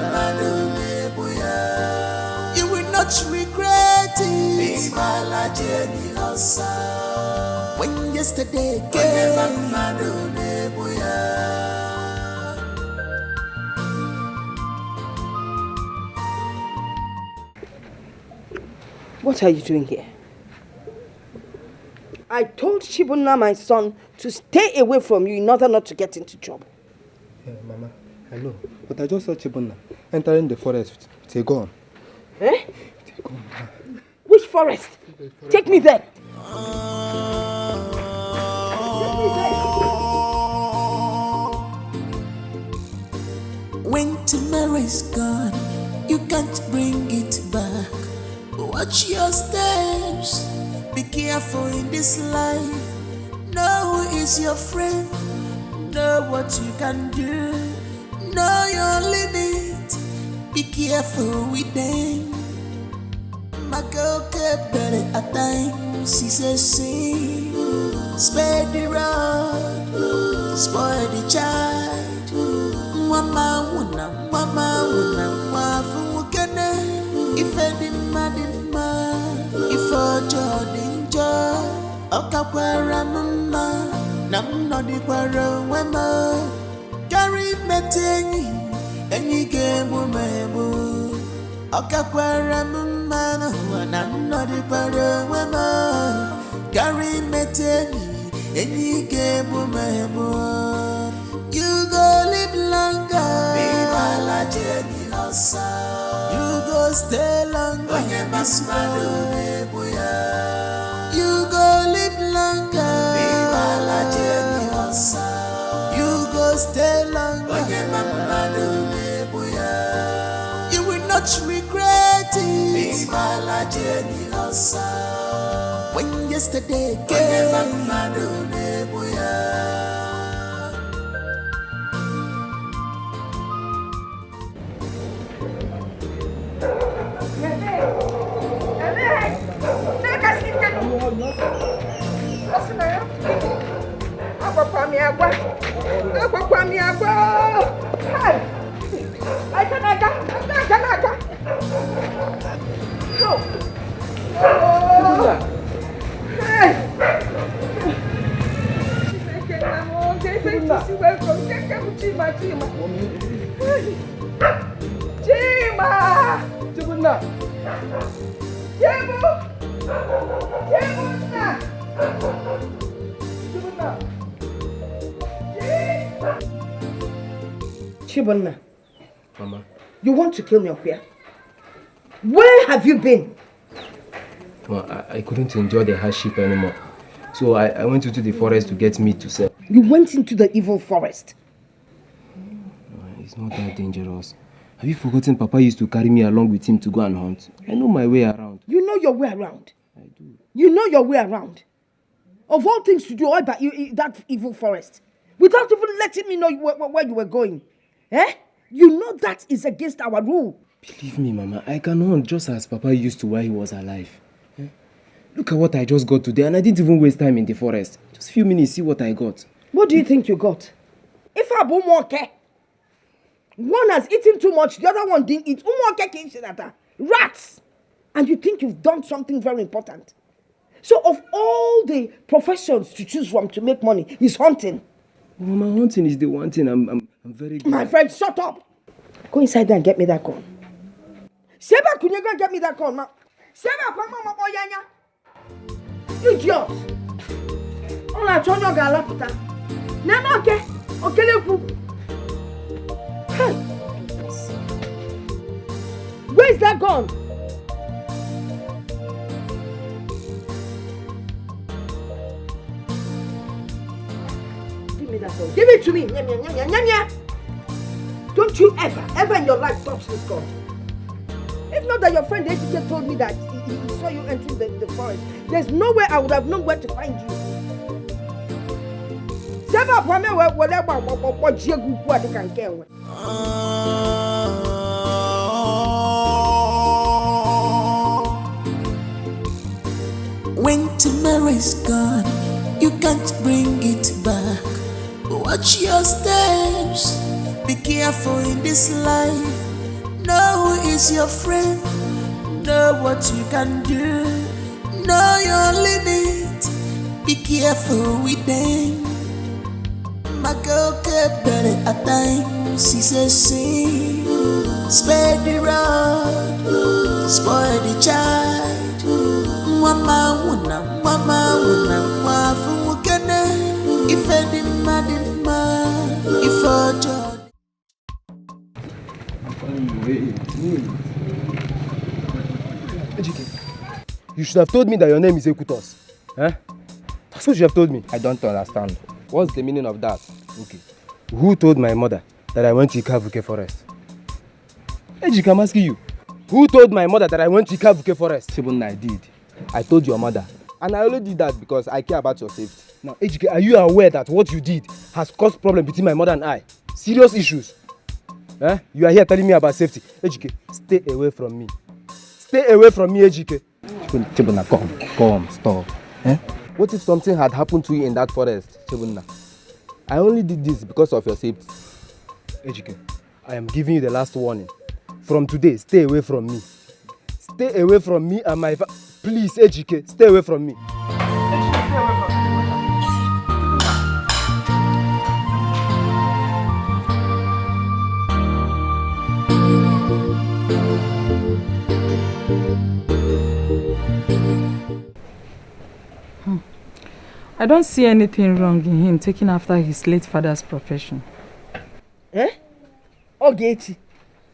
you will not regret it, be my Jenny Losa. When yesterday came, What are you doing here? I told Chibuna, my son, to stay away from you in order not to get into trouble. Yeah, Mama, I know. But I just saw Chibuna entering the forest with a gun. Eh? With a gun, Mama. Which forest? Take me there. When tomorrow is gone, you can't bring it back. Watch your steps, be careful in this life. Know who is your friend, know what you can do, know your limit, be careful with them. My girl kept better at times, she says, see, spare the rod, spoil the child. Mama wuna, wafu mukene. If any madima, if a jodinja, okakwara mama, namno di kwara wema. Gary metenyi, enyi gemu mebu, okakwara mama, namno di kwara wema. Gary metenyi, enyi gemu mebu. You go live longer, be my Jenny Losa. You go stay longer, when you must you go live longer, be my Jenny Losa. You go stay longer, when you will not regret it, be my Jenny Losa. When yesterday came, Chibunna. Mama. You want to kill me up here? Where have you been? Well, I couldn't enjoy the hardship anymore. So I went into the forest to get meat to sell. You went into the evil forest? It's not that dangerous. Have you forgotten Papa used to carry me along with him to go and hunt? I know my way around. You know your way around? I do. You know your way around? Of all things to do, about that evil forest, without even letting me know where you were going. Eh? You know that is against our rule. Believe me, Mama, I can hunt just as Papa used to while he was alive. Look at what I just got today, and I didn't even waste time in the forest. Just a few minutes, see what I got. What do you think you got? If I one has eaten too much, the other one didn't eat. Rats! And you think you've done something very important. So of all the professions to choose from to make money, is hunting. Mama, hunting is the one thing I'm very good. My friend, shut up! Go inside there and get me that gun. Seba, could you go and get me that gun, ma? Seba, mama, yanya. Idiot! On a turn your galapita. Never okay. Okay, where is that gun? Give me that gun. Give it to me. Don't you ever in your life touch this gun. If not that your friend ATK told me that he saw you entering the forest, there's no way I would have known where to find you. When tomorrow's gone, you can't bring it back. Watch your steps, be careful in this life. Know who is your friend, know what you can do, know your limit, be careful with them. My girl kept better at times, she says sing, spare the rod, spoil the child. Mama wuna, wafu mukene, if any man, if a joy. You should have told me that your name is Ekutos. Eh? That's what you have told me. I don't understand. What's the meaning of that? Okay. Who told my mother that I went to Ikavuke forest? Ejike, I'm asking you. Who told my mother that I went to Ikavuke forest? Shibun, I did. I told your mother. And I only did that because I care about your safety. Now, Ejike, are you aware that what you did has caused problem between my mother and I? Serious issues. Eh? You are here telling me about safety. Ejike, stay away from me. Stay away from me, Ejike. Chibunna, come, stop. Eh? What if something had happened to you in that forest, Chibunna? I only did this because of your safety. Ejike, I am giving you the last warning. From today, stay away from me. Stay away from me and my please, Ejike, stay away from me. I don't see anything wrong in him taking after his late father's profession. Eh? Ogechi.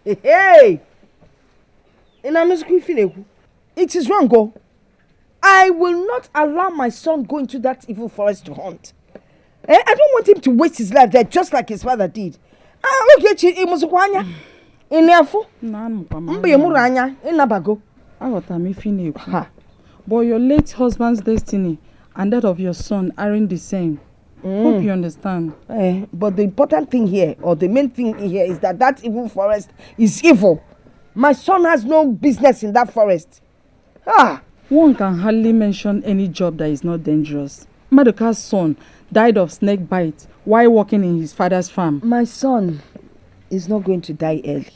Hey! It is wrong, go. I will not allow my son go into that evil forest to hunt. I don't want him to waste his life there just like his father did. Ogechi, imuzukwanya. Inefu. Mbe muranya. Inabago. But your late husband's destiny and that of your son aren't the same. Hope you understand. But the important thing here, or the main thing here, is that evil forest is evil. My son has no business in that forest. One can hardly mention any job that is not dangerous. Maduka's son died of snake bite while working in his father's farm. My son is not going to die early.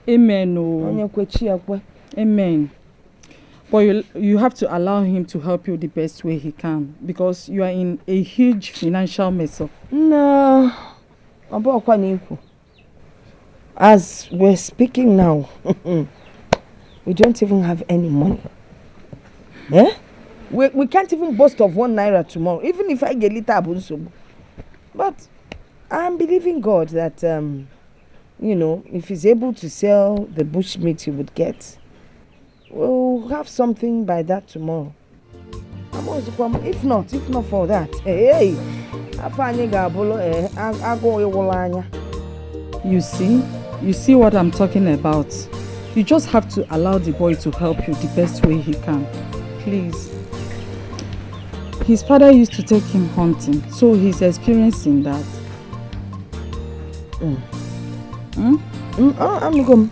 Amen. Amen. But you have to allow him to help you the best way he can, because you are in a huge financial mess up. No. As we're speaking now, we don't even have any money. Eh? We can't even boast of 1 naira tomorrow, even if I get little abunso. But I'm believing God that, you know, if he's able to sell the bush meat he would get, we'll have something by that tomorrow. If not for that, hey, You see what I'm talking about. You just have to allow the boy to help you the best way he can. Please. His father used to take him hunting, so he's experiencing that. I'm going.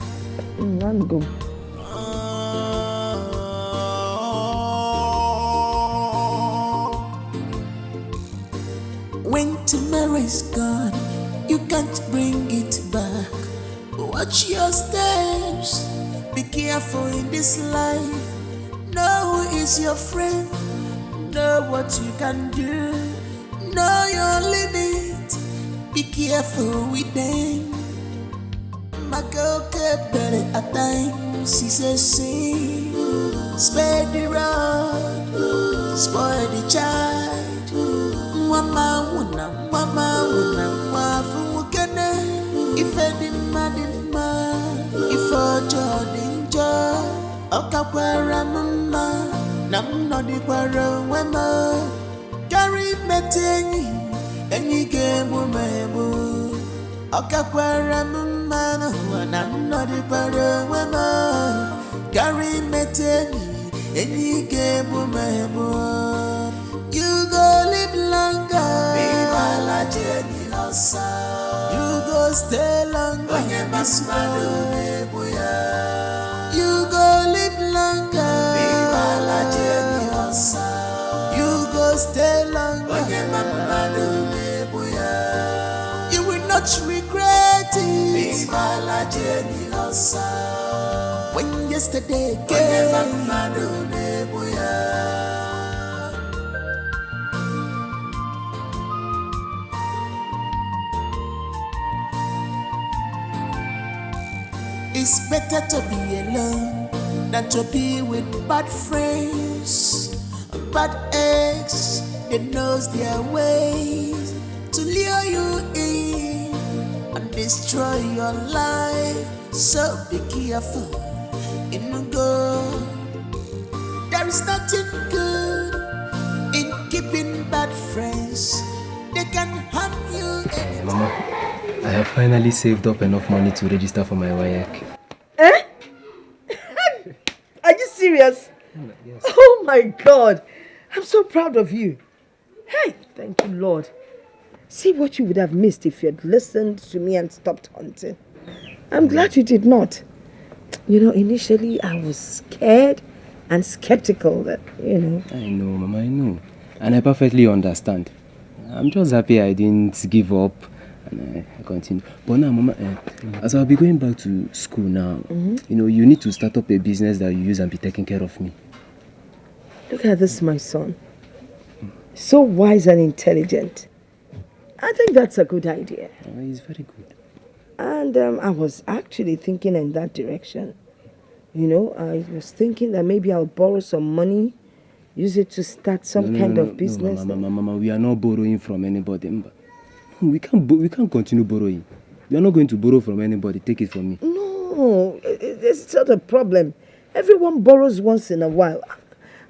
When tomorrow's gone, you can't bring it back. Watch your steps, be careful in this life. Know who is your friend, know what you can do, know your limit, be careful with them. My girl kept better at times, she says, see, spare the rod, spoil the child. Mama wuna, wafu mukene. If any man, if a jodinja, okakwara mama, nam no di kwara wema. Carry metenyi, enyi gemu mebu. Okakwara mama, nam no di kwara wema. Carry metenyi, enyi gemu mebu. You go live longer. You go stay longer. You go live longer. You go stay longer. You will not regret it. When yesterday came. It's better to be alone than to be with bad friends, bad eggs. They knows their ways to lure you in and destroy your life. So be careful in the go. There is nothing good in keeping bad friends. They can harm you. Mama, I have finally saved up enough money to register for my WAEC. Eh? Are you serious? Yes. Oh my God. I'm so proud of you. Hey, thank you, Lord. See what you would have missed if you had listened to me and stopped hunting. I'm glad you did not. You know, initially I was scared and skeptical that, you know. I know, Mama, I know. And I perfectly understand. I'm just happy I didn't give up and I continue. But now, Mama, as I'll be going back to school now, you know, you need to start up a business that you use and be taking care of me. Look at this, my son. So wise and intelligent. I think that's a good idea. Oh, he's very good. And I was actually thinking in that direction. You know, I was thinking that maybe I'll borrow some money, use it to start some kind of business. No, Mama, we are not borrowing from anybody. We can't continue borrowing. We are not going to borrow from anybody. Take it from me. No, it's not a problem. Everyone borrows once in a while.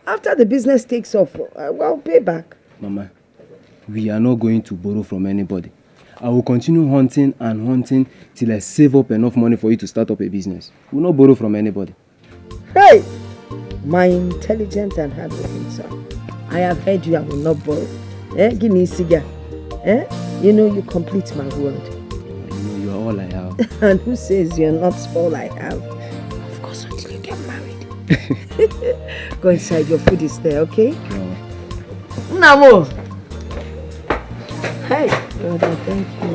After the business takes off, I'll pay back. Mama, we are not going to borrow from anybody. I will continue hunting and hunting till I save up enough money for you to start up a business. We will not borrow from anybody. Hey! My intelligent and hardworking son. I have heard you, I will not borrow. Give me a cigar. You know you complete my world. You know you are all I have. And who says you're not all I have? Of course, until you get married. Go inside, your food is there, okay? No. Namo! Hey, brother, thank you.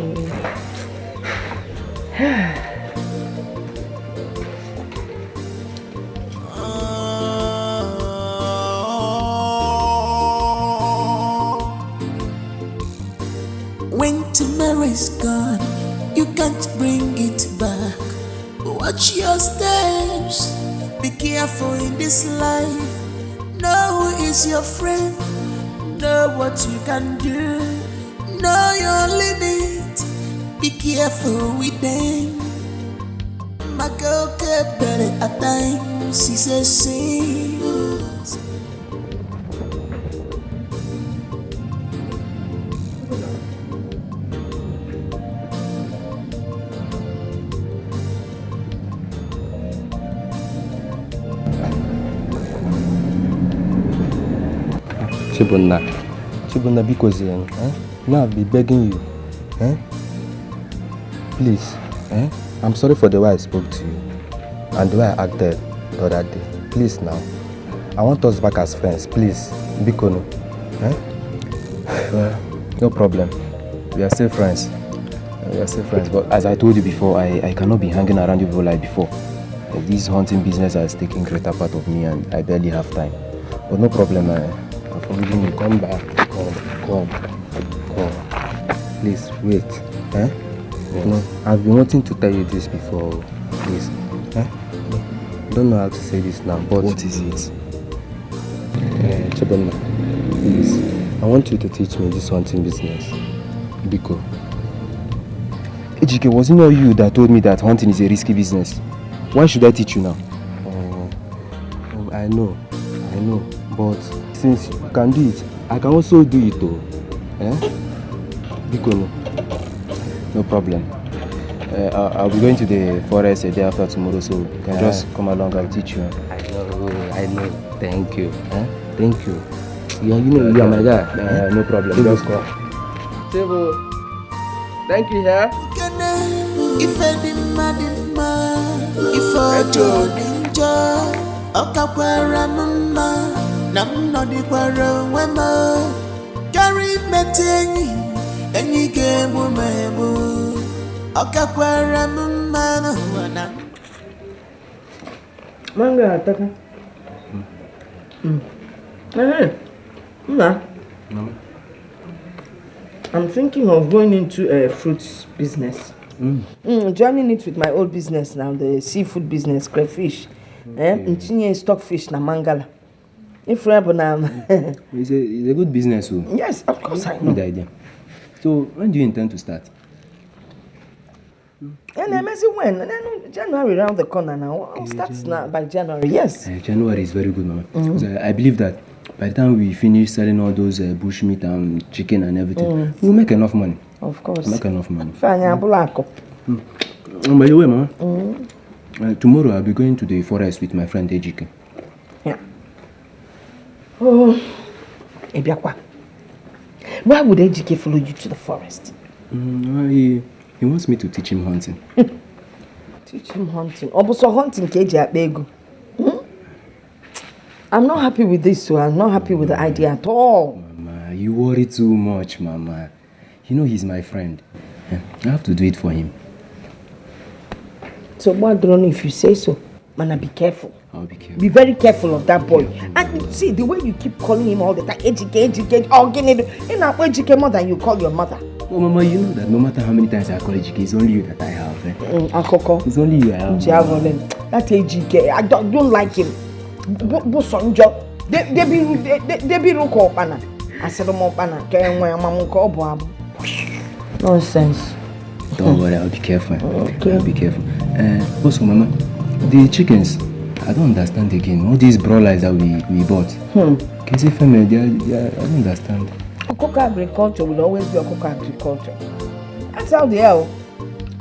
When tomorrow is gone, you can't bring it back. Watch your steps, be careful in this life. Know Know who is your friend. Know what you can do. Know your limit. Be careful with them. My girl kept better at times. She says she. Chibunna, because now I'll be begging you, please, I'm sorry for the way I spoke to you and the way I acted the other day. Please now, I want us back as friends, please, Bikono. Well, no problem. We are still friends. But as I told you before, I cannot be hanging around you people like before. This hunting business has taken greater part of me and I barely have time. But no problem, I'm forgiving you. Come back. Come. Please, wait. Yes. No, I've been wanting to tell you this before. Please. I don't know how to say this now, but... What is it? Chibunna, please. I want you to teach me this hunting business. Biko. Ejike, was it not you that told me that hunting is a risky business? Why should I teach you now? I know. But since you can do it, I can also do it too. Biko, no problem. I'll be going to the forest a day after tomorrow, so you can just come along, I'll teach you. I know. Thank you. Thank you. You are my guy. No problem. Just come. Sebo, thank you, yeah? If any man, if I join Okakwara mama, nam no di kwara wema. Carry metenyi, enyi gemu mebu. Okakwara mama no wana. Manga ataka. Mama. I'm thinking of going into a fruits business. Joining it with my old business now, the seafood business, crayfish. Stockfish na mangala. If it's a good business. So. Yes, of course I know. Good idea. So when do you intend to start? When? January around the corner now. I'll start now by January, yes. January is very good, Mama. Because I believe that by the time we finish selling all those bushmeat and chicken and everything, we'll make enough money. Of course. We'll make enough money. By the way, Mama, tomorrow I'll be going to the forest with my friend Ejike. Yeah. Oh, Ebiakwa. Why would Ejike follow you to the forest? He wants me to teach him hunting. Teach him hunting? Also hunting Keji Abegu. I'm not happy with this, so I'm not happy with the idea at all. Mama, you worry too much, Mama. You know he's my friend. I have to do it for him. So what, Drone, if you say so? Mana, be careful. I'll be careful. Be very careful of that boy. And see, the way you keep calling him all the time, Ejike, Ejike more than you call your mother. Oh, Mama, you know that no matter how many times I call Ejike, it's only you that I have. Akoko. It's only you I have. That Ejike, I don't like him. Bosonjo. They be ruko pana. I said pana. Nonsense. Don't worry, I'll be careful. Okay. I'll be careful. Also, Mama, the chickens, I don't understand again. All these broilers that we bought. Can you say me? I don't understand. Cocoa agriculture will always be a cocoa agriculture. That's how they are.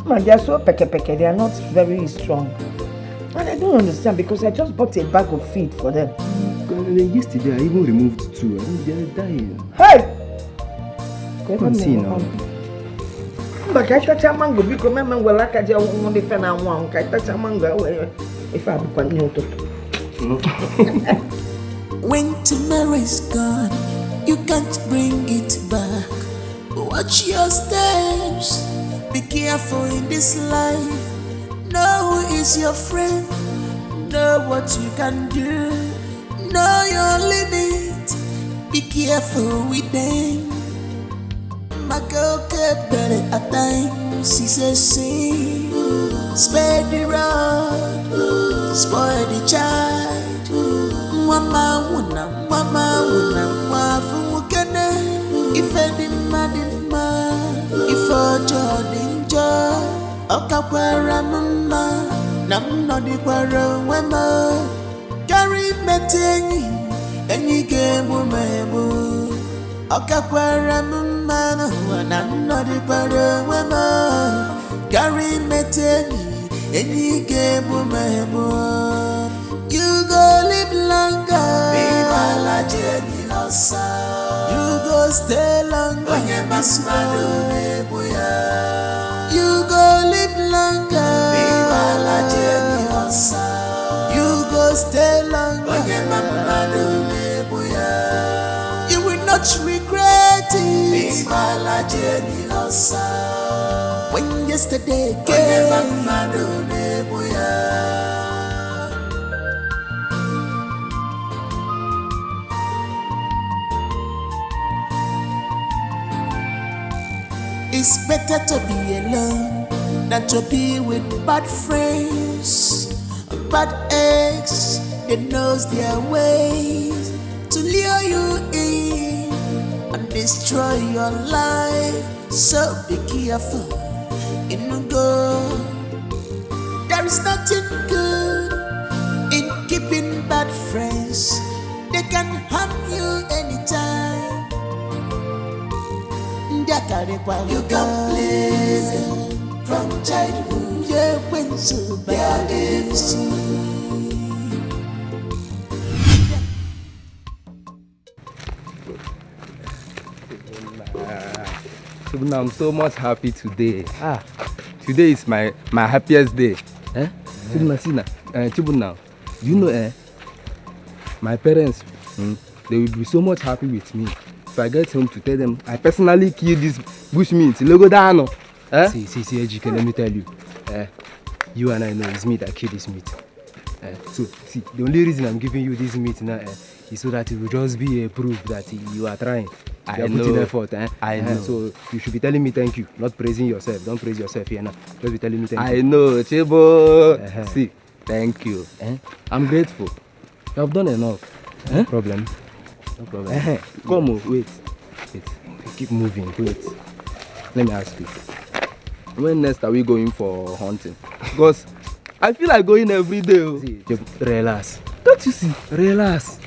Man, they are so peke. They are not very strong. And I don't understand because I just bought a bag of feed for them. Yesterday, I even removed 2. They are dying. Hey! Come and see now. But I touch a mango because my man will like a one defend and one. I touch a mango if I become new to. When tomorrow's gone, you can't bring it back. Watch your steps. Be careful in this life. Know who is your friend. Know what you can do. Know your limit. Be careful with them. My girl kept better at times. She says she spare the road, spoil the child. Mama wuna mafumukene. Ife di madima, ife ojo dinjo. Okakwara mama, namno di kwara wema. Carry metenyi, enyi gemu mebu. Okakwara mama, namno di kwara wema. Carry metenyi, enyi gemu mebu. You go live longer. Viva la Jenny Losa. You go stay longer. Onye masmado nebuya. You go live longer. Viva la Jenny Losa. You go stay longer. Onye masmado nebuya. You will not regret it. Viva la Jenny Losa. When yesterday came. Onye masmado nebuya. It's better to be alone than to be with bad friends, bad eggs. They knows their ways to lure you in and destroy your life. So be careful, go. There is nothing good in keeping bad friends. They can harm you anytime. You can please them from childhood. Yeah, when so bad I'm so much happy today. Today is my happiest day. Chibuna, you know, my parents, they will be so much happy with me. If I get home to tell them, I personally killed this bush meat. Logo down. See, Ejike, let me tell you. You and I know it's me that killed this meat. So, see, the only reason I'm giving you this meat now is so that it will just be a proof that you are trying. You are putting effort. I know. So, you should be telling me thank you, not praising yourself. Don't praise yourself here now. Just be telling me thank you. I know, Chebo. See, thank you. I'm grateful. You have done enough. No problem. No problem. Come on, wait. Keep moving, wait. Let me ask you. When next are we going for hunting? Because I feel like going every day. See, relax. Don't you see? Relax.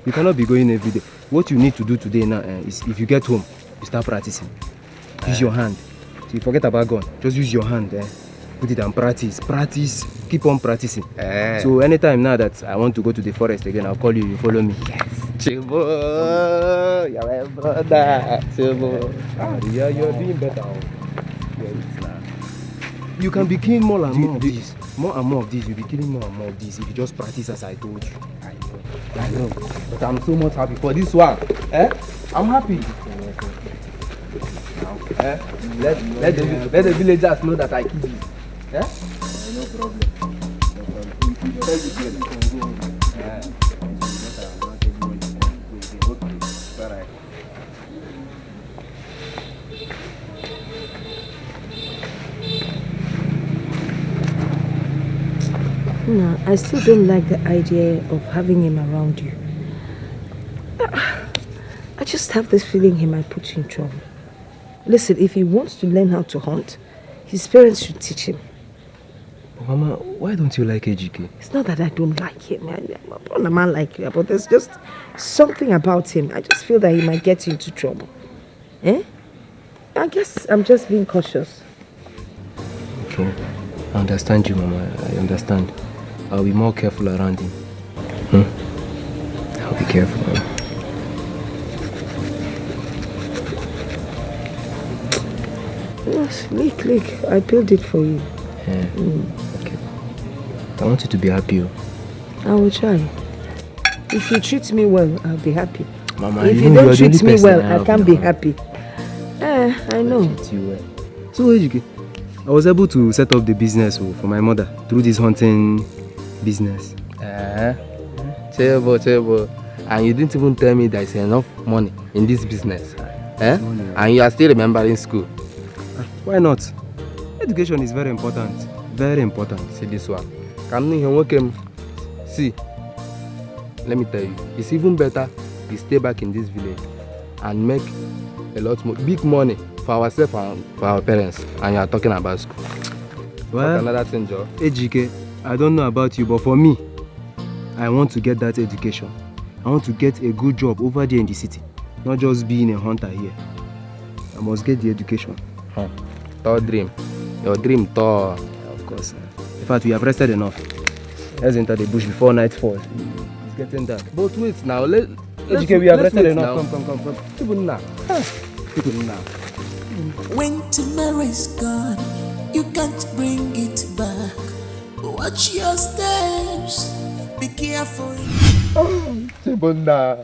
You cannot be going every day. What you need to do today now is if you get home, you start practicing. Use your hand. So you forget about gun. Just use your hand. Put it and practice. Practice. Keep on practicing. So anytime now that I want to go to the forest again, I'll call you. You follow me. Yes. Chibo, you're my brother. Chibo. You're doing better. You can be killing more and more of this. More and more of this. You'll be killing more and more of this if you just practice as I told you. I know. But I'm so much happy for this one. I'm happy. Let the villagers know that I killed you. No problem. No, I still don't like the idea of having him around you. I just have this feeling he might put you in trouble. Listen, if he wants to learn how to hunt, his parents should teach him. Mama, why don't you like Ejike? It's not that I don't like him. I'm a man like you, but there's just something about him. I just feel that he might get you into trouble. I guess I'm just being cautious. Okay, I understand you, Mama. I understand. I'll be more careful around him. I'll be careful, Mama. Yes, look, I built it for you. Okay. I want you to be happy. I will try. If you treat me well, I'll be happy. Mama, if you don't treat me well, I can't be happy. I know. I treat you well. So, Ejike, I was able to set up the business for my mother through this hunting business. Chebo. And you didn't even tell me there's enough money in this business. And you are still remembering school. Why not? Education is very important. Very important. See this one. See, let me tell you, it's even better we stay back in this village and make a lot more big money for ourselves and for our parents. And you are talking about school. Well, What another thing, Joe? Ejike, I don't know about you, but for me, I want to get that education. I want to get a good job over there in the city, not just being a hunter here. I must get the education. Tall dream. Your dream tall. Of course. In fact, we have rested enough. Let's enter the bush before night falls. It's getting dark. But wait now, let's we have rested enough. now. Come. Even now. Even now. When tomorrow is gone, you can't bring it back. Watch your steps, be careful. Tibuna.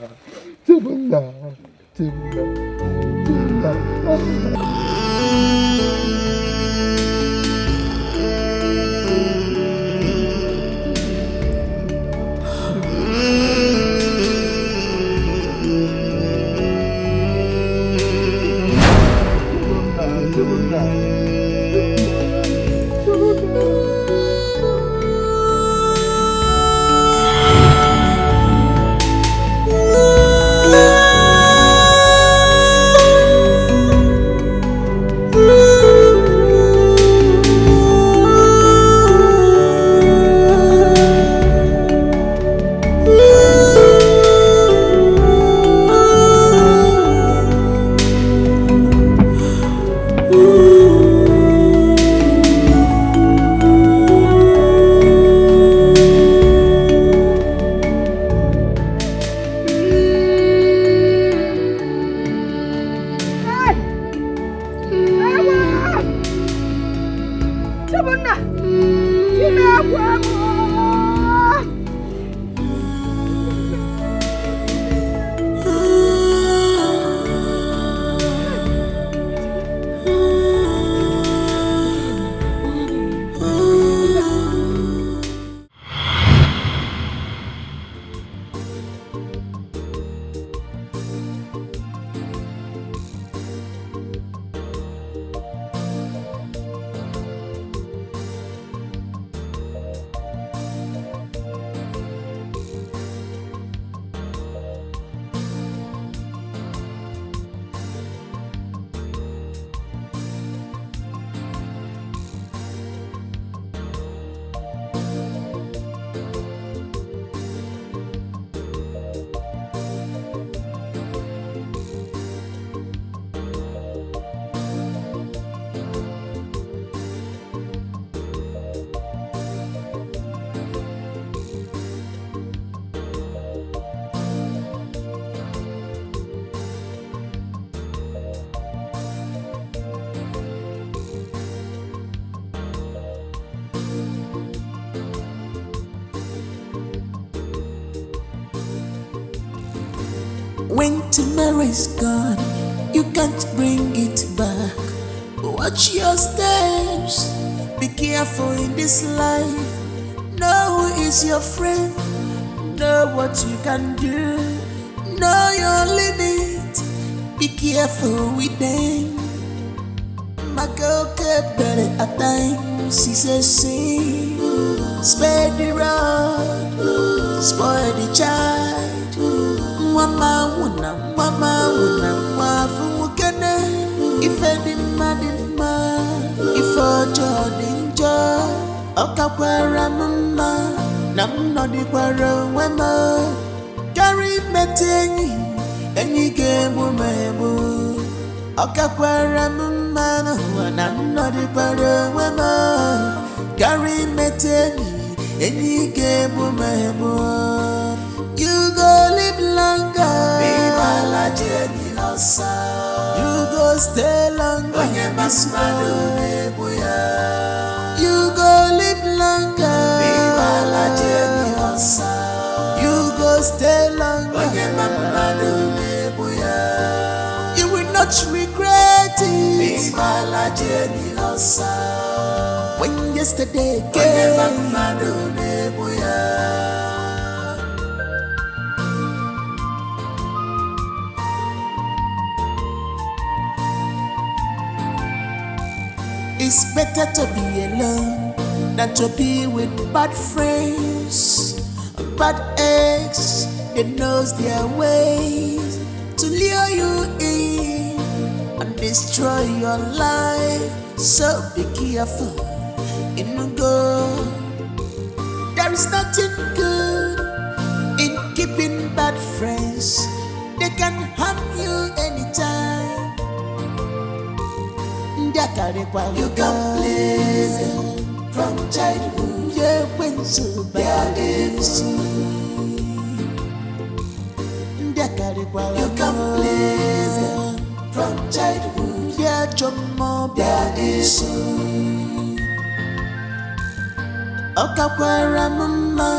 When tomorrow is gone, you can't bring it back. Watch your steps, be careful in this life. Know who is your friend, know what you can do, know your limit, be careful with them. My girl kept better at times, she says, see, spare the rod, spoil the child. Mama wuna, wafu mukene. If any madima, if ojo dinjo, okakwara mama, nam no di kwara wema. Carry metenyi, enyi gemu mebu. Okakwara mama, nam no di kwara wema. Carry metenyi, enyi gemu mebu. You go live longer. You go stay longer. You go live longer. You go stay longer. You will not regret it. When yesterday came. It's better to be alone than to be with bad friends, bad eggs, they knows their ways to lure you in and destroy your life. So be careful in the go. There is nothing good in keeping bad friends. They can harm you anytime. You can please them from childhood. Yeah, when so bad you can please them from childhood. Yeah, Jomo bad Okakwara mama,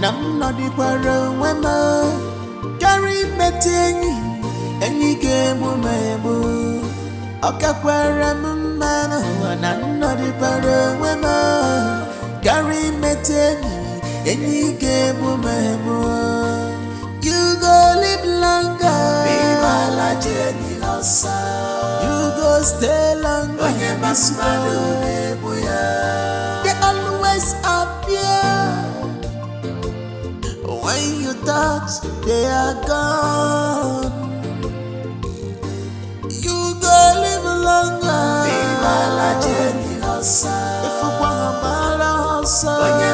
nam no di kwara wema. Carry metingi, any game mebu. Okakwara mama, nam no di kwara wema. Carry metingi, any game mebu. You go live longer, be my Jenny Losa. You go stay longer, when you must they always appear when you thought they are gone. You go live longer, be my Jenny Losa. If you want a balance, when you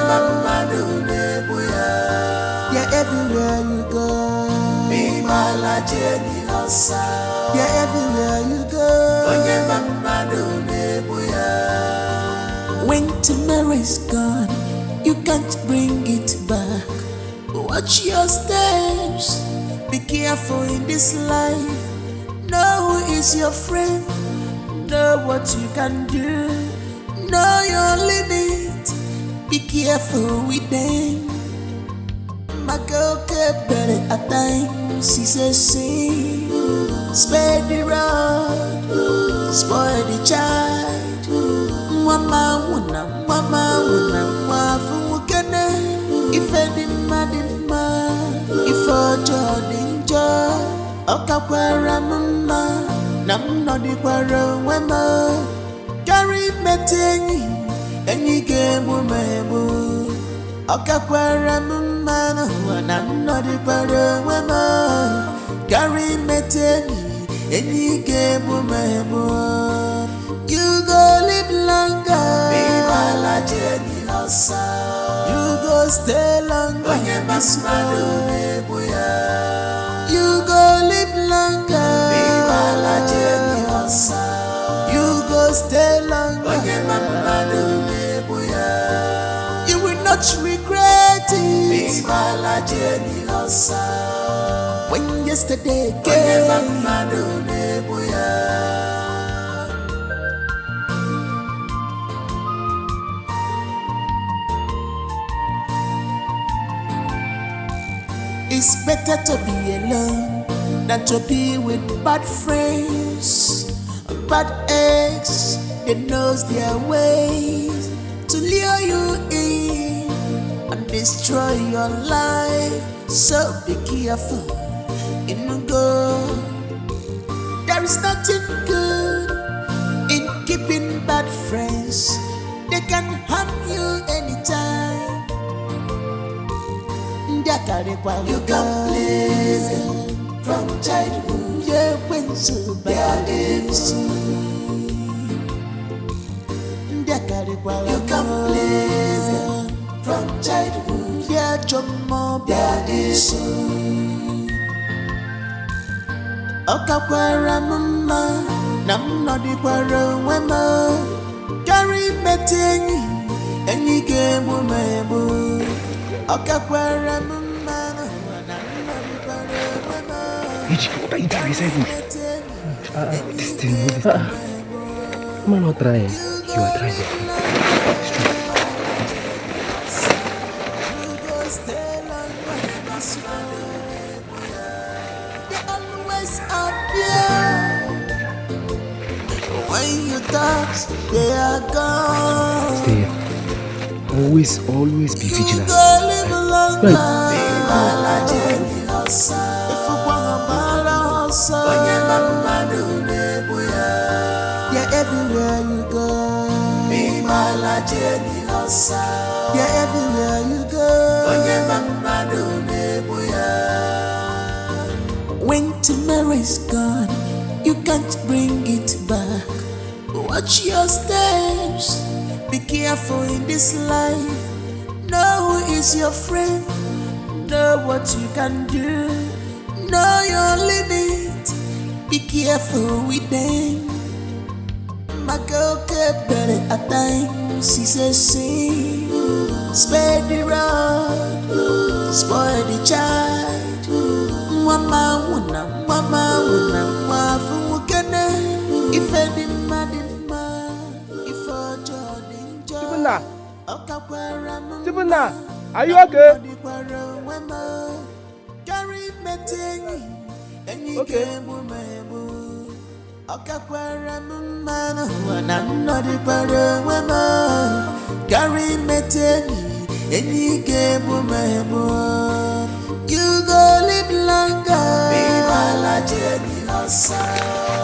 yeah, everywhere you go, be my Jenny Losa. Yeah, everywhere you go, when you when tomorrow is gone, you can't bring it back. Watch your steps, be careful in this life. Know who is your friend, know what you can do, know your limit, be careful with them. My girl kept better at times, she says, see, spare the road, spoil the child. Mama wuna, mafumukene. If any madima, if ojo dinjo. Okakwara mama, nam no di kwara wema. Carry metingi, any game mebu. Okakwara mama, nam no di kwara wema. Carry metingi, any game mebu. You go live longer, be my Jenny Losa. You go stay longer, when you must you go live longer, be my Jenny Losa. You go stay longer, when you will not regret it, be my Jenny Losa. When yesterday came, it's better to be alone than to be with bad friends. Bad eggs, they knows their ways to lure you in and destroy your life. So be careful in the go. There is nothing good in keeping bad friends. They can harm you anytime. You can please them from childhood. Yeah, when so bad you can please them from childhood. Yeah, Jomo bad Okakwara mama, nam no di kwara wema. Carry metingi, any game mebu. Okakwara mama. Ichi, what are you doing? This thing. I'm not trying. You are trying. They always appear when you thought they are gone. Stay here. Always be vigilant. Yeah, everywhere you go, be my Jenny Losa. Yeah, everywhere you go, When tomorrow's gone, you can't bring it back. Watch your steps, be careful in this life. Know who is your friend, know what you can do, know your limit, be careful with them. My girl kept better at times, she says, see, spare the rod, spoil the child. Mama wuna, mafumukene. If any man, if a Chibuna, Chibuna, are you okay? Okay. You go live longer.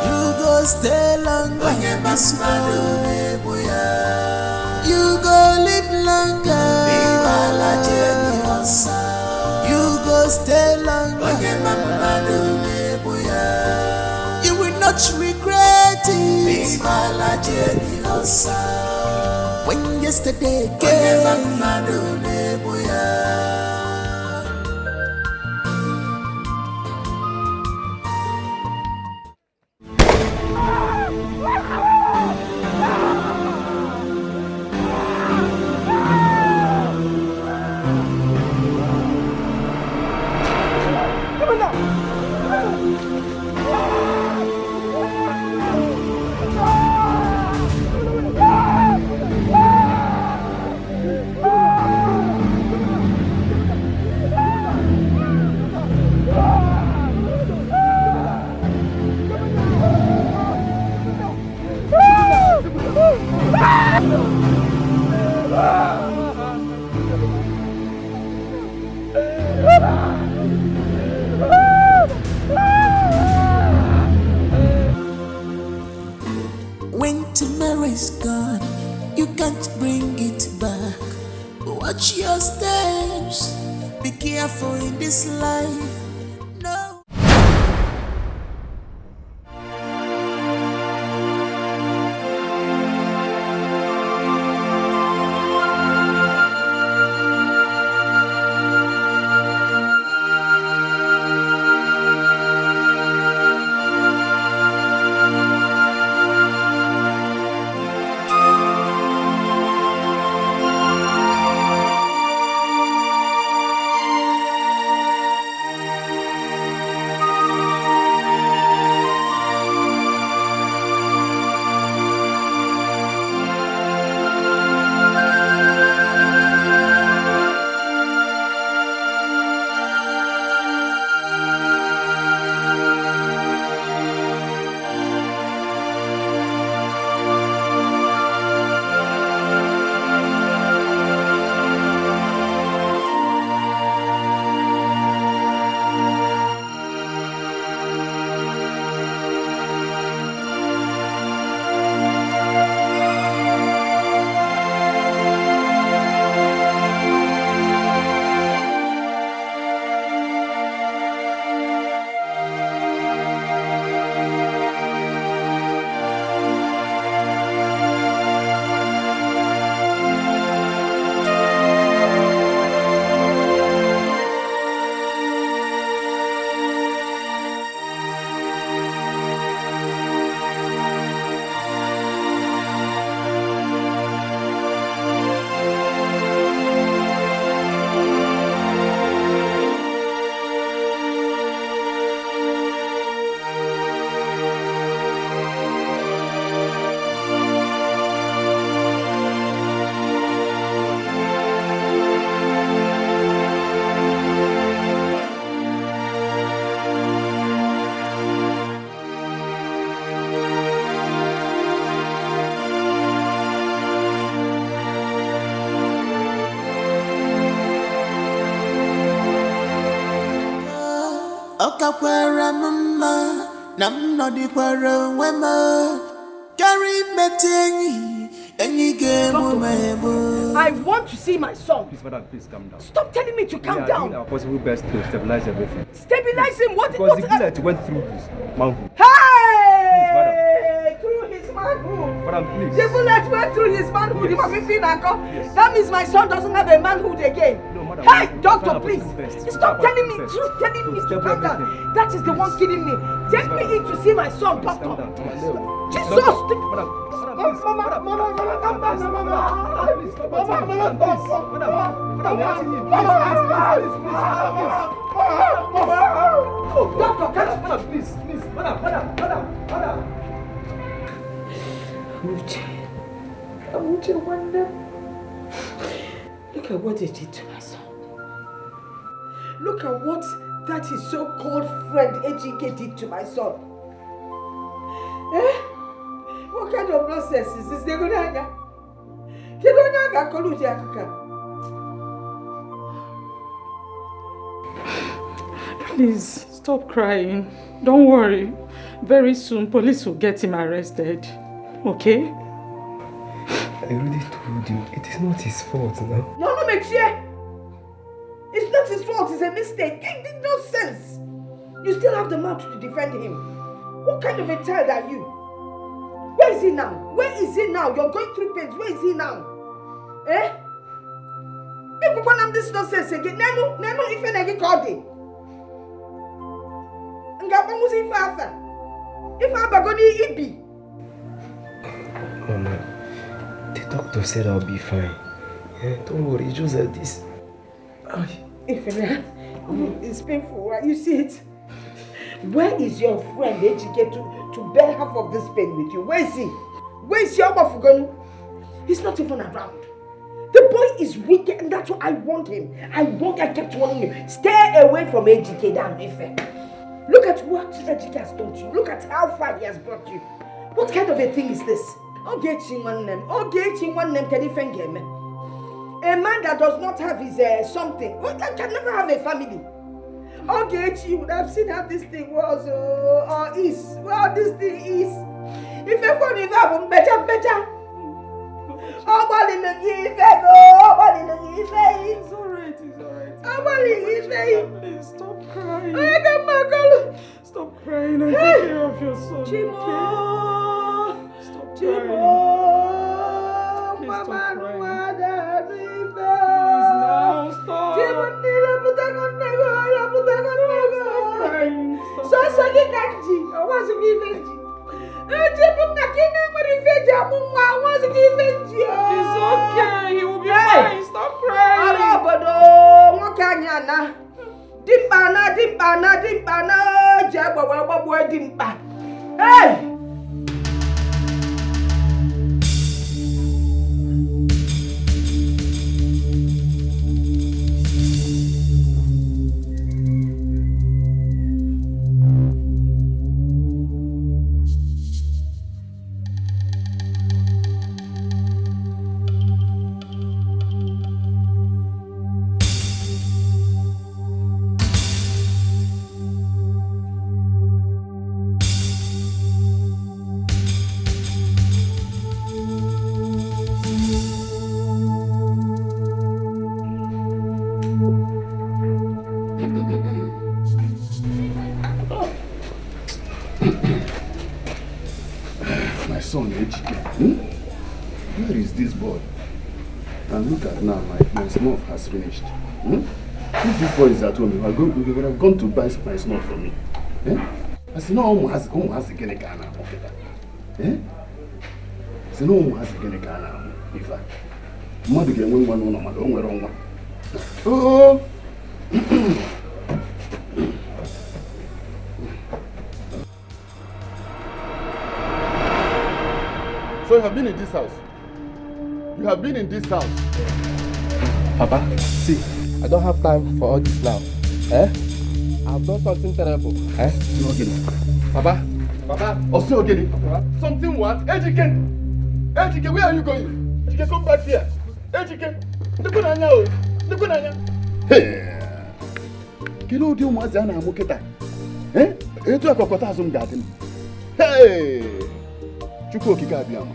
You go stay longer. You go live longer. You go stay longer. You will not regret it. When yesterday came. When tomorrow is gone, you can't bring it back. Watch your steps, be careful in this life. No. Okakwara mama, nam no di kwara wema. Carry metenyi, I want to see my son. Please, madam, please calm down. Stop telling me to calm We are down. doing our possible best to stabilize everything. Stabilize him? What? Because the killer went through his manhood. Hey! Through his manhood. Madam, please. The bullet went through his manhood. Yes. Yes. That means my son doesn't have a manhood again. No, madam. Hey, doctor, please. Stop telling me. Best. Just telling me to calm down. everything. That is the one killing me. Take me in to see my son, doctor. Jesus! Uche, wonder. Look at what they did to my son. Look at what that his so-called friend Ejike did to my son. Eh? What kind of nonsense is this? Please, stop crying. Don't worry. Very soon, police will get him arrested. Okay? I already told you, it is not his fault now. No, make sure. It's not his fault, it's a mistake. It did no sense. You still have the mouth to defend him. What kind of a child are you? Where is he now? Where is he now? You're going through pains. Where is he now? Eh? If you want this nonsense again, Nano, if you never called him. If I'm going to Ibeh. Mama, the doctor said I'll be fine. Yeah, don't worry, it's just like this. It's painful, right? You see it? Where is your friend Ejike to bear half of this pain with you? Where is he? Where is your Mafugonu? He's not even around. The boy is wicked and that's what I want him. I kept warning you. Stay away from Ejike, damn Ife. Look at what Ejike has done to you. Look at how far he has brought you. What kind of a thing is this? A man that does not have his something, that can never have a family. Okay, you would have seen how this thing was or is. Well, this thing is. If you want to have better. It's alright. Please stop crying. Stop crying and take care of your son. Chimo. Okay? Stop Chimo. crying. Please stop crying. Please now stop. It's okay, he will be fine. Stop crying. Hey! Where is this boy? And look at now, my snuff has finished. If this boy is at home, we would have gone to buy my snuff for me. I said, no, one has to get a gun. I said, no one has to get a gun. If I mother get one. Oh! So you have been in this house? You have been in this house? Papa, see, I don't have time for all this now. I've done something terrible. Papa? Osogini? Something what? Ejike, where are you going? Ejike, come back here. Ejike, look at now. Hey! Kilo di umazi ana amuketa. Etu akokota azum garden. Hey! Chukwu okike abiyama.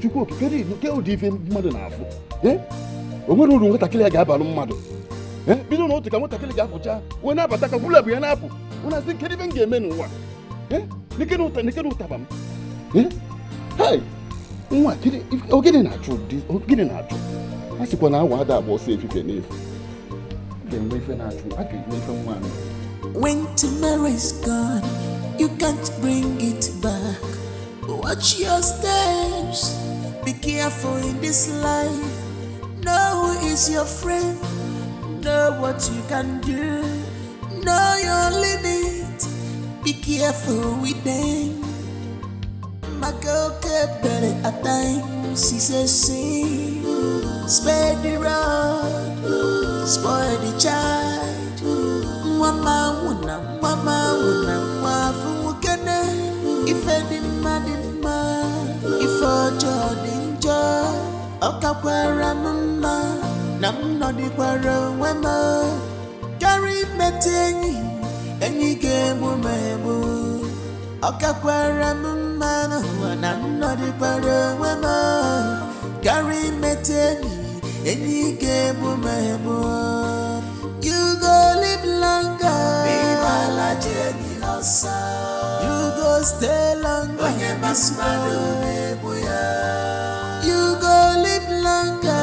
Chukwu okike ke ụdị ife mmadụ na-afụ. O nwere uru nwatakịrị ga-abalụ mmadụ. Bido n'otu ka nwatakịrị ga-apụcha, onye na-abata ka gwụla bụ ya na-apụ. Onye asị kedu ife m ga-eme n'ụwa? Nike n'ụtaba m. Hey! Nwa, ogene na-achụ? A sịkwa na awa ada agba ọsọ efife n'efu. Ga-enwe ife na-achụ, a ga-enwe ife nwa m. When tomorrow is gone, you can't bring it back. Watch your steps, be careful in this life. Know who is your friend, know what you can do, know your limit, be careful with them. My girl kept better at times, she says sing, spare the road, spoil the child. Mama wuna, wafu kene. If any man, if ojo dinjo, okakwara mama, nam no di kwara wema. Carry metenyi, enyi gemu mebu. Okakwara mama, nam no di kwara wema. Carry metenyi, enyi gemu mebu. You go live longer. You go stay longer. You go live longer.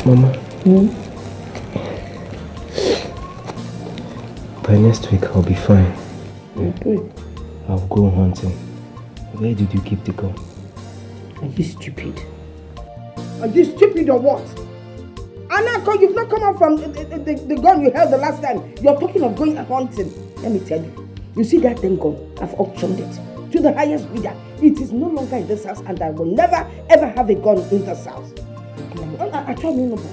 Mama. By next week I'll be fine. Okay. I'll go hunting. Where did you keep the gun? Are you stupid? Are you stupid or what? Anako, you've not come out from the gun you held the last time. You're talking of going hunting. Let me tell you. You see that thing gun? I've auctioned it to the highest bidder. It is no longer in this house and I will never ever have a gun in this house. I try me no more.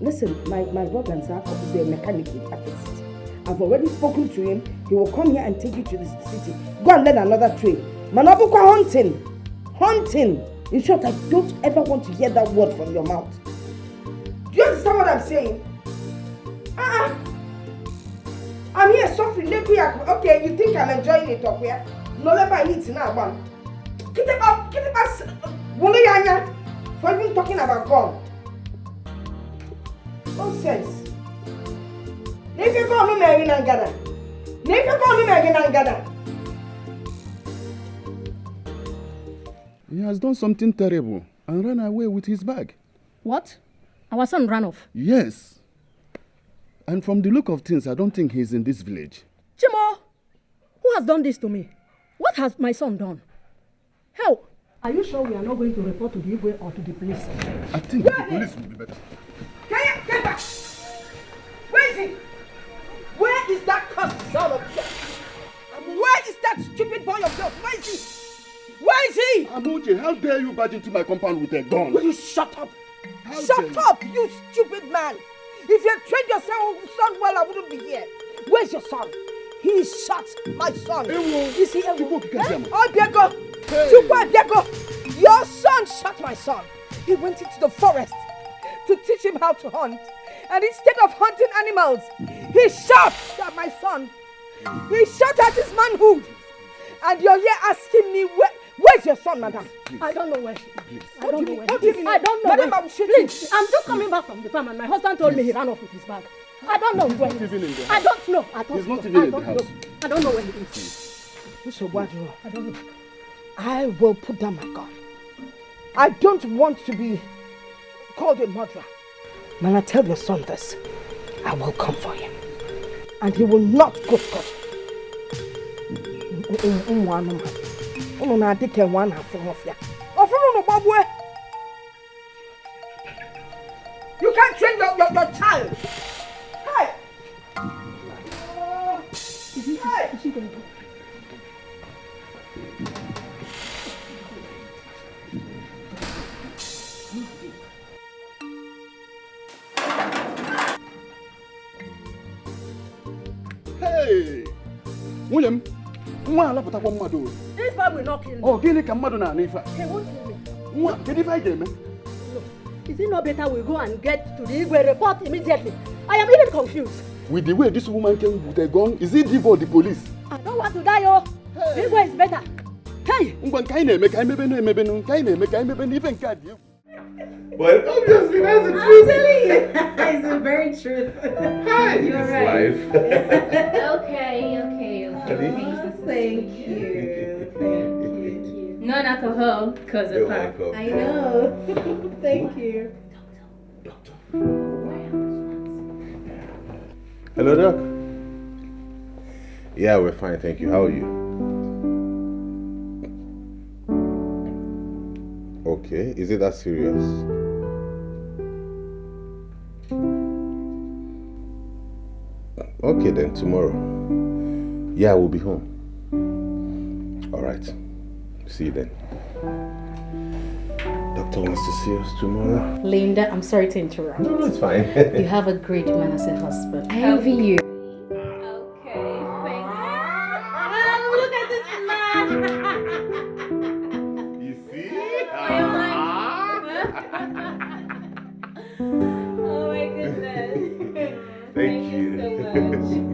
Listen, my brother and Zach is a mechanic at the city. I've already spoken to him. He will come here and take you to the city. Go and learn another trade. Manabuka hunting. Hunting. In short, I don't ever want to hear that word from your mouth. Do you understand what I'm saying? I'm here suffering. Okay, you think I'm enjoying it up here? No, let me eat now, man. Get it up. For even talking about God. Nonsense. If you call me Mary Nangada. If you call me Mary Nangada. He has done something terrible and ran away with his bag. What? Our son ran off? Yes. And from the look of things, I don't think he's in this village. Chimo, who has done this to me? What has my son done? Help! Are you sure we are not going to report to the Ibeh or to the police? I think the police will be better. Get back! Where is he? Where is that cursed son of yours? Where is that stupid boy of yours? Where is he? Where is he? Amuche, how dare you barge into my compound with a gun? Will you shut up? Shut up, you stupid man! If you had trained your son well, I wouldn't be here. Where's your son? He shot my son. Is he Obiego? Your son shot my son. He went into the forest to teach him how to hunt. And instead of hunting animals, he shot at my son. He shot at his manhood. And you're here asking me, where's your son, madam? I don't know where she is. I don't know where he is. I don't know where he is. Please, I'm just coming back from the farm and my husband told me he ran off with his bag. I don't know where he is. I don't know. He's not even in the house. I don't know where he is. I don't know. I will put down my gun. I don't want to be called a murderer. When I tell your son this, I will come for him. And he will not go scot. You can't train your child. Hey! Is she going to go? Hey! William, Nwa alapụtakwa mmadụ. This boy will not kill me. Oh, gịnị ka mmadụ na-anụ ife a? He won't kill me. Nwa, kedu ife anyị ga-eme? Is it not better we go and get to the Igwe report immediately? I am even confused. With the way this woman came with a gun, is it Divo or the police? I don't want to die, oh. The Igwe is better. Hey! Ngwa nke anyị na-eme ka anyị mebe na-emebe nke anyị na-eme ka anyị mebe n'ife nke a dị egwu. But obviously that's the truth. I'm telling you, it's the very truth. Hi, You're it's right. life. Okay. Thank you. Non-alcohol, because of You're her. welcome. I know. Thank you. Hello, Doc. Yeah, we're fine, thank you. How are you? Okay, is it that serious? Okay then, tomorrow. Yeah, we'll be home. All right. See you then. Doctor wants to see us tomorrow. Linda, I'm sorry to interrupt. No, it's fine. You have a great man as a husband. I envy you. Look at this man. You see? Oh my goodness. Thank you. So much.